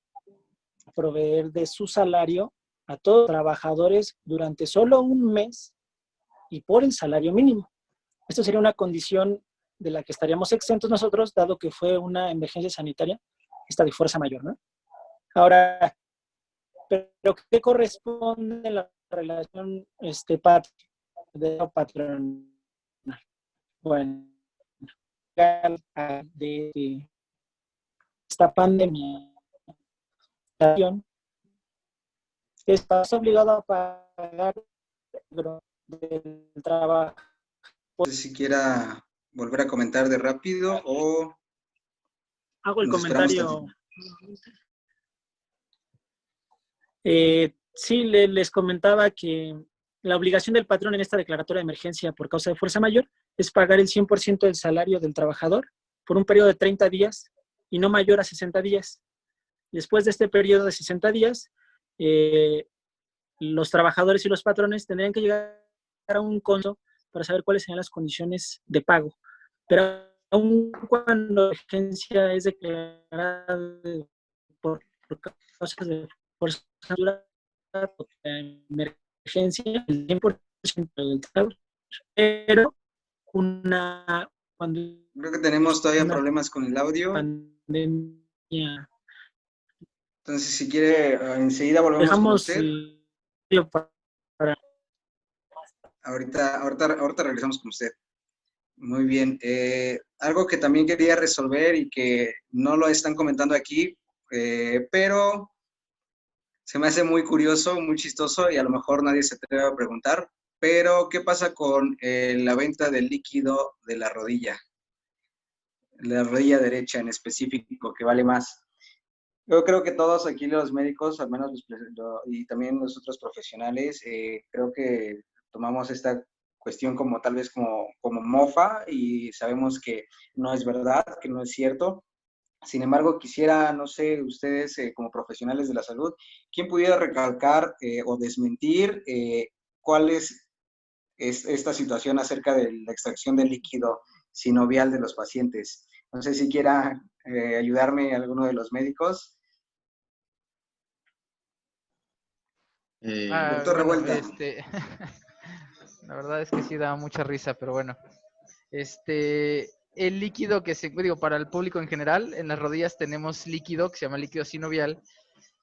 a proveer de su salario a todos los trabajadores durante solo un mes y por el salario mínimo. Esto sería una condición de la que estaríamos exentos nosotros, dado que fue una emergencia sanitaria, esta de fuerza mayor, ¿no? Ahora, ¿pero qué corresponde en la relación patronal? Bueno, de esta pandemia, estás obligado a pagar del trabajo. No sé si quiera volver a comentar de rápido o hago el nos esperamos comentario. Sí, les comentaba que la obligación del patrón en esta declaratoria de emergencia por causa de fuerza mayor es pagar el 100% del salario del trabajador por un periodo de 30 días y no mayor a 60 días. Después de este periodo de 60 días, los trabajadores y los patrones tendrían que llegar a un consenso para saber cuáles serían las condiciones de pago. Pero aun cuando la emergencia es declarada por causas de fuerza mayor, emergencia, el 100% del trabajo, pero cuando creo que tenemos todavía problemas con el audio. Pandemia. Entonces, si quiere, enseguida volvemos con usted. Ahorita regresamos con usted. Muy bien. Algo que también quería resolver y que no lo están comentando aquí, pero se me hace muy curioso, muy chistoso y a lo mejor nadie se atreve a preguntar, pero ¿qué pasa con la venta del líquido de la rodilla derecha en específico, que vale más? Yo creo que todos aquí los médicos, al menos y también los otros profesionales, creo que tomamos esta cuestión como tal vez como mofa y sabemos que no es verdad, que no es cierto. Sin embargo, quisiera, no sé, ustedes como profesionales de la salud, ¿quién pudiera recalcar o desmentir cuál es esta situación acerca de la extracción del líquido sinovial de los pacientes? No sé si quiera ayudarme alguno de los médicos. Doctor Revuelta. La verdad es que sí da mucha risa, pero bueno. El líquido que para el público en general, en las rodillas tenemos líquido que se llama líquido sinovial,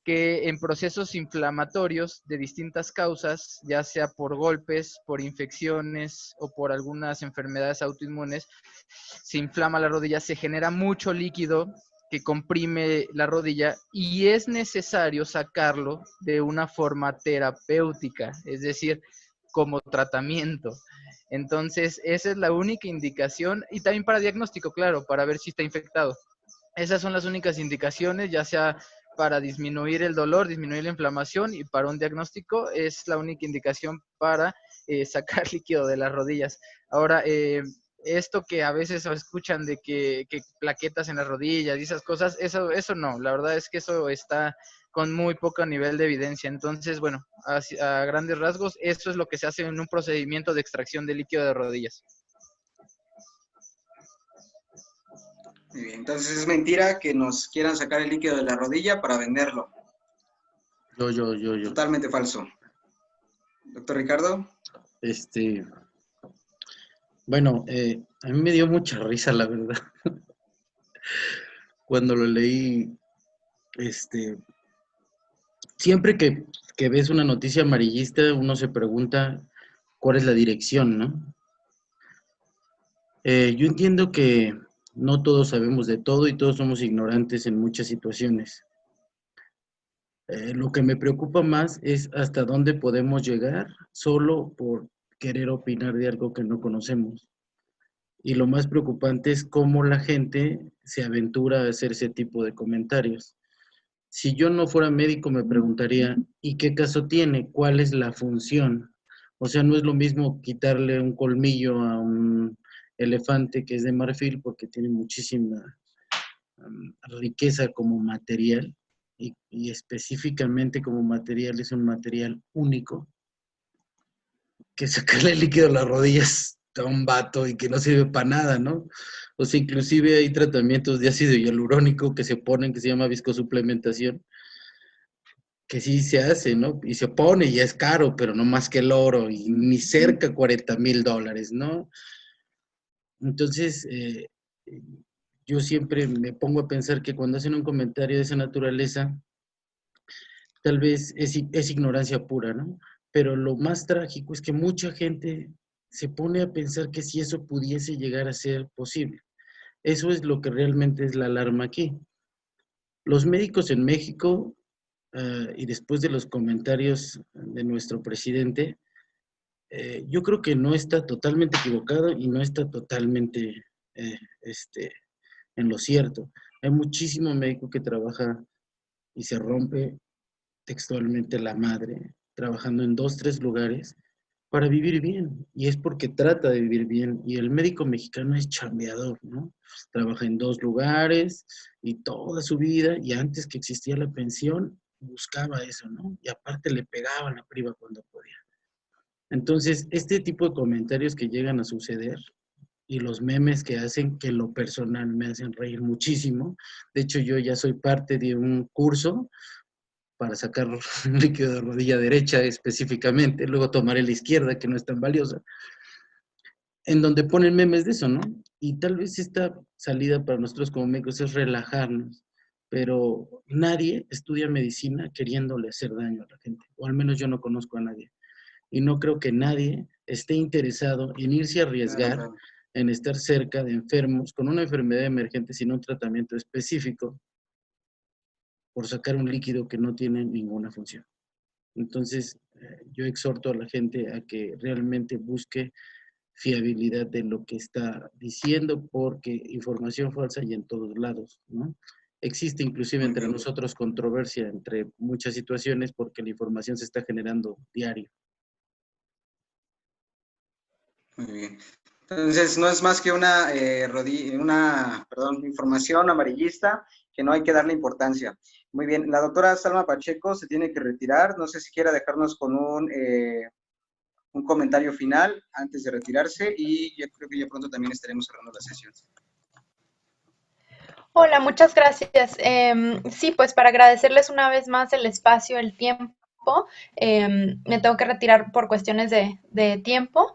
que en procesos inflamatorios de distintas causas, ya sea por golpes, por infecciones o por algunas enfermedades autoinmunes, se inflama la rodilla, se genera mucho líquido que comprime la rodilla y es necesario sacarlo de una forma terapéutica, es decir, como tratamiento. Entonces, esa es la única indicación y también para diagnóstico, claro, para ver si está infectado. Esas son las únicas indicaciones, ya sea para disminuir el dolor, disminuir la inflamación y para un diagnóstico es la única indicación para sacar líquido de las rodillas. Ahora, esto que a veces escuchan de que plaquetas en las rodillas y esas cosas, eso no, la verdad es que eso está con muy poco nivel de evidencia. Entonces, bueno, a grandes rasgos, eso es lo que se hace en un procedimiento de extracción de líquido de rodillas. Muy bien, entonces es mentira que nos quieran sacar el líquido de la rodilla para venderlo. Yo. Totalmente falso. Doctor Ricardo. Bueno, a mí me dio mucha risa, la verdad. Cuando lo leí, siempre que ves una noticia amarillista, uno se pregunta cuál es la dirección, ¿no? Yo entiendo que no todos sabemos de todo y todos somos ignorantes en muchas situaciones. Lo que me preocupa más es hasta dónde podemos llegar solo por querer opinar de algo que no conocemos. Y lo más preocupante es cómo la gente se aventura a hacer ese tipo de comentarios. Si yo no fuera médico, me preguntaría, ¿y qué caso tiene? ¿Cuál es la función? O sea, no es lo mismo quitarle un colmillo a un elefante que es de marfil porque tiene muchísima riqueza como material y específicamente como material es un material único, que sacarle el líquido a las rodillas a un vato y que no sirve para nada, ¿no? O sea, inclusive hay tratamientos de ácido hialurónico que se ponen, que se llama viscosuplementación, que sí se hace, ¿no? Y se pone y es caro, pero no más que el oro, y ni cerca $40,000, ¿no? Entonces, yo siempre me pongo a pensar que cuando hacen un comentario de esa naturaleza, tal vez es ignorancia pura, ¿no? Pero lo más trágico es que mucha gente se pone a pensar que si eso pudiese llegar a ser posible. Eso es lo que realmente es la alarma aquí. Los médicos en México, y después de los comentarios de nuestro presidente, yo creo que no está totalmente equivocado y no está totalmente eh, este, en lo cierto. Hay muchísimo médico que trabaja y se rompe textualmente la madre, trabajando en 2, 3 lugares para vivir bien. Y es porque trata de vivir bien. Y el médico mexicano es chambeador, ¿no? Trabaja en 2 lugares y toda su vida, y antes que existía la pensión, buscaba eso, ¿no? Y aparte le pegaban la priva cuando podía. Entonces, este tipo de comentarios que llegan a suceder y los memes que hacen, que en lo personal me hacen reír muchísimo. De hecho, yo ya soy parte de un curso para sacar un líquido de rodilla derecha específicamente, luego tomaré la izquierda, que no es tan valiosa, en donde ponen memes de eso, ¿no? Y tal vez esta salida para nosotros como médicos es relajarnos, pero nadie estudia medicina queriéndole hacer daño a la gente, o al menos yo no conozco a nadie. Y no creo que nadie esté interesado en irse a arriesgar, en estar cerca de enfermos con una enfermedad emergente sin un tratamiento específico por sacar un líquido que no tiene ninguna función. Entonces, yo exhorto a la gente a que realmente busque fiabilidad de lo que está diciendo, porque información falsa hay en todos lados, ¿no? Existe inclusive entre nosotros controversia entre muchas situaciones porque la información se está generando diario. Muy bien. Entonces, no es más que una, información amarillista que no hay que darle importancia. Muy bien, la doctora Salma Pacheco se tiene que retirar. No sé si quiera dejarnos con un comentario final antes de retirarse y yo creo que ya pronto también estaremos cerrando la sesión. Hola, muchas gracias. Sí, pues para agradecerles una vez más el espacio, el tiempo. Me tengo que retirar por cuestiones de tiempo.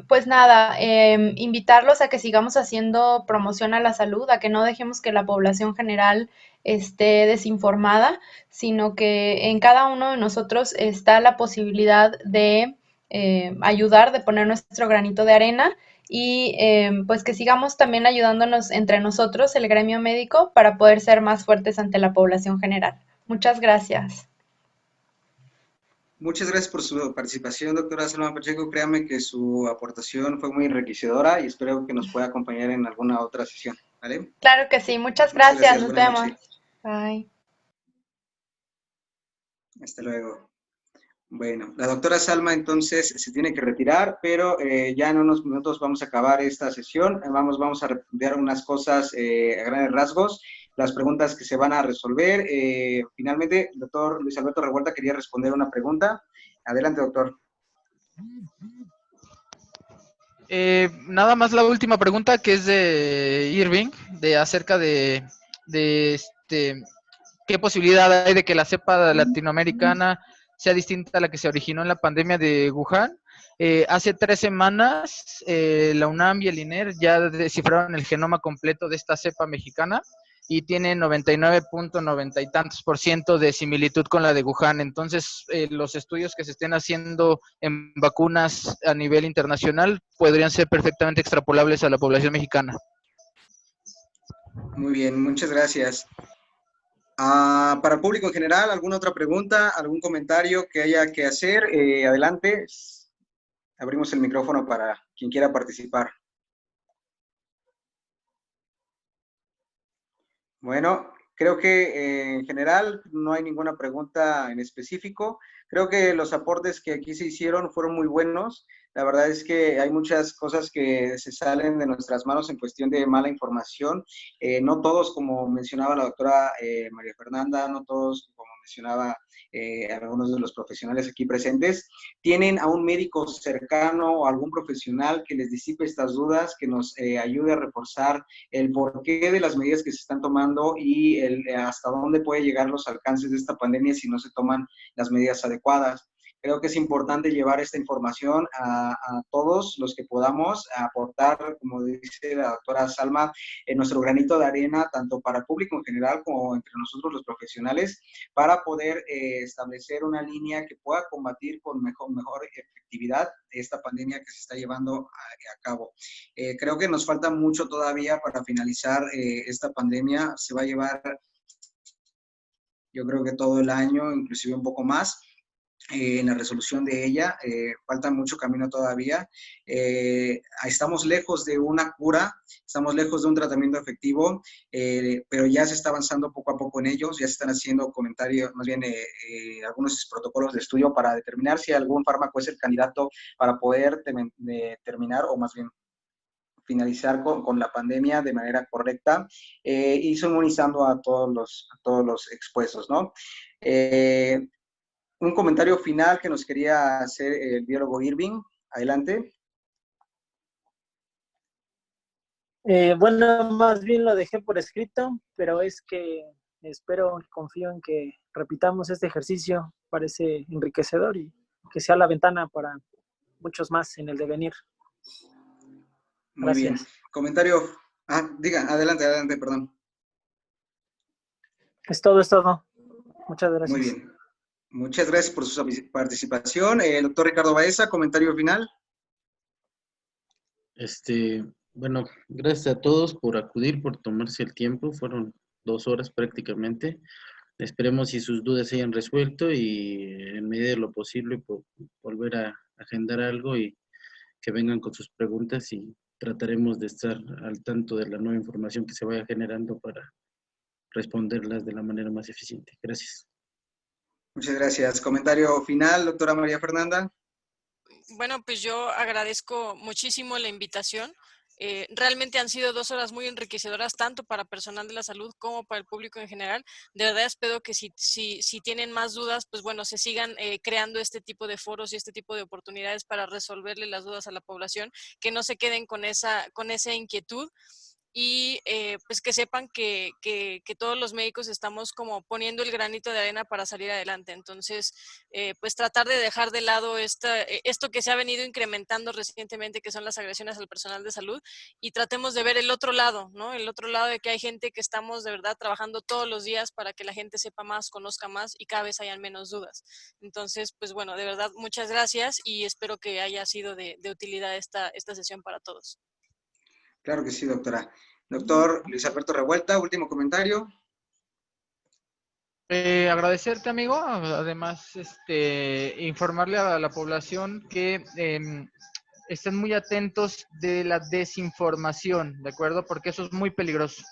Pues nada, invitarlos a que sigamos haciendo promoción a la salud, a que no dejemos que la población general esté desinformada, sino que en cada uno de nosotros está la posibilidad de ayudar, de poner nuestro granito de arena y pues que sigamos también ayudándonos entre nosotros, el gremio médico, para poder ser más fuertes ante la población general. Muchas gracias. Muchas gracias por su participación, doctora Salma Pacheco. Créame que su aportación fue muy enriquecedora y espero que nos pueda acompañar en alguna otra sesión. ¿Vale? Claro que sí. Muchas gracias. Nos vemos. Bye. Hasta luego. Bueno, la doctora Salma entonces se tiene que retirar, pero ya en unos minutos vamos a acabar esta sesión. Vamos a responder unas cosas a grandes rasgos, las preguntas que se van a resolver. Finalmente, el doctor Luis Alberto Revuelta quería responder una pregunta. Adelante, doctor. Nada más la última pregunta, que es de Irving, acerca de qué posibilidad hay de que la cepa latinoamericana sea distinta a la que se originó en la pandemia de Wuhan. Hace 3 semanas, la UNAM y el INER ya descifraron el genoma completo de esta cepa mexicana y tiene 99.90 y tantos % de similitud con la de Wuhan. Entonces, los estudios que se estén haciendo en vacunas a nivel internacional podrían ser perfectamente extrapolables a la población mexicana. Muy bien, muchas gracias. Para el público en general, ¿alguna otra pregunta, algún comentario que haya que hacer? Adelante, abrimos el micrófono para quien quiera participar. Bueno, creo que en general no hay ninguna pregunta en específico. Creo que los aportes que aquí se hicieron fueron muy buenos. La verdad es que hay muchas cosas que se salen de nuestras manos en cuestión de mala información. No todos, como mencionaba la doctora María Fernanda, no todos, como mencionaba algunos de los profesionales aquí presentes, tienen a un médico cercano o algún profesional que les disipe estas dudas, que nos ayude a reforzar el porqué de las medidas que se están tomando y hasta dónde puede llegar los alcances de esta pandemia si no se toman las medidas adecuadas. Creo que es importante llevar esta información a todos los que podamos aportar, como dice la doctora Salma, en nuestro granito de arena, tanto para el público en general como entre nosotros los profesionales, para poder establecer una línea que pueda combatir con mejor efectividad esta pandemia que se está llevando a cabo. Creo que nos falta mucho todavía para finalizar esta pandemia. Se va a llevar, yo creo que todo el año, inclusive un poco más. En la resolución de ella, falta mucho camino todavía. Estamos lejos de una cura, estamos lejos de un tratamiento efectivo, pero ya se está avanzando poco a poco en ellos, ya se están haciendo comentarios, más bien algunos protocolos de estudio para determinar si algún fármaco es el candidato para poder terminar o más bien finalizar con la pandemia de manera correcta y inmunizando a todos los expuestos, ¿no? Un comentario final que nos quería hacer el biólogo Irving. Adelante. Bueno, más bien lo dejé por escrito, pero es que espero, confío en que repitamos este ejercicio. Parece enriquecedor y que sea la ventana para muchos más en el devenir. Muy Gracias. Bien. Comentario. Diga, adelante, perdón. Es todo. Muchas gracias. Muy bien. Muchas gracias por su participación. Doctor Ricardo Baeza, comentario final. Bueno, gracias a todos por acudir, por tomarse el tiempo. Fueron 2 horas prácticamente. Esperemos si sus dudas se hayan resuelto y en medida de lo posible volver a agendar algo y que vengan con sus preguntas y trataremos de estar al tanto de la nueva información que se vaya generando para responderlas de la manera más eficiente. Gracias. Muchas gracias. Comentario final, doctora María Fernanda. Bueno, pues yo agradezco muchísimo la invitación. Realmente han sido 2 horas muy enriquecedoras, tanto para personal de la salud como para el público en general. De verdad espero que si tienen más dudas, pues bueno, se sigan creando este tipo de foros y este tipo de oportunidades para resolverle las dudas a la población, que no se queden con esa inquietud. Y pues que sepan que todos los médicos estamos como poniendo el granito de arena para salir adelante. Entonces, pues tratar de dejar de lado esto que se ha venido incrementando recientemente, que son las agresiones al personal de salud, y tratemos de ver el otro lado, ¿no? El otro lado de que hay gente que estamos de verdad trabajando todos los días para que la gente sepa más, conozca más y cada vez hayan menos dudas. Entonces, pues bueno, de verdad, muchas gracias y espero que haya sido de utilidad esta sesión para todos. Claro que sí, doctora. Doctor Luis Alberto Revuelta, último comentario. Agradecerte, amigo. Además, informarle a la población que estén muy atentos de la desinformación, ¿de acuerdo? Porque eso es muy peligroso.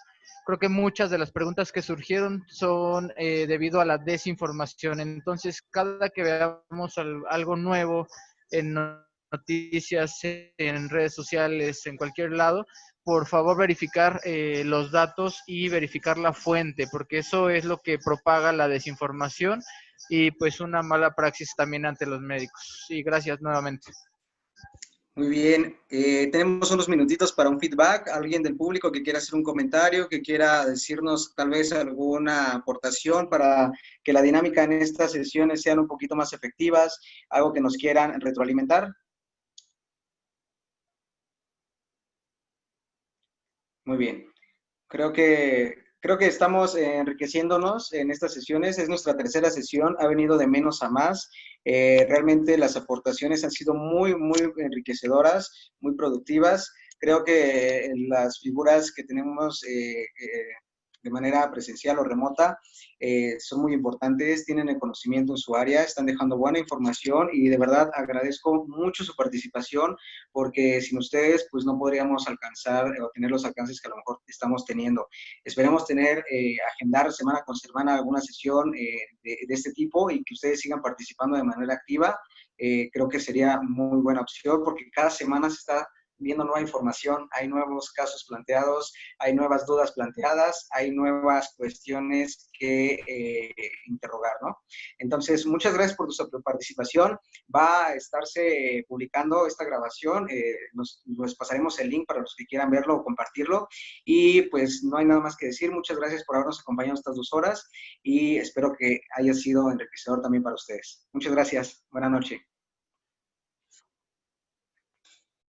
Creo que muchas de las preguntas que surgieron son debido a la desinformación. Entonces, cada que veamos algo nuevo en noticias, en redes sociales, en cualquier lado, por favor verificar los datos y verificar la fuente, porque eso es lo que propaga la desinformación y pues una mala praxis también ante los médicos. Y gracias nuevamente. Muy bien, tenemos unos minutitos para un feedback. ¿Alguien del público que quiera hacer un comentario, que quiera decirnos tal vez alguna aportación para que la dinámica en estas sesiones sean un poquito más efectivas? ¿Algo que nos quieran retroalimentar? Muy bien. Creo que estamos enriqueciéndonos en estas sesiones. Es nuestra tercera sesión, ha venido de menos a más. Realmente las aportaciones han sido muy, muy enriquecedoras, muy productivas. Creo que las figuras que tenemos de manera presencial o remota son muy importantes, tienen el conocimiento en su área, están dejando buena información y de verdad agradezco mucho su participación porque sin ustedes pues no podríamos alcanzar o tener los alcances que a lo mejor estamos teniendo. Esperemos agendar semana con semana alguna sesión de este tipo y que ustedes sigan participando de manera activa. Creo que sería muy buena opción porque cada semana se está viendo nueva información, hay nuevos casos planteados, hay nuevas dudas planteadas, hay nuevas cuestiones que interrogar, ¿no? Entonces, muchas gracias por tu participación. Va a estarse publicando esta grabación, nos pasaremos el link para los que quieran verlo o compartirlo, y pues no hay nada más que decir. Muchas gracias por habernos acompañado estas 2 horas y espero que haya sido enriquecedor también para ustedes. Muchas gracias. Buenas noches.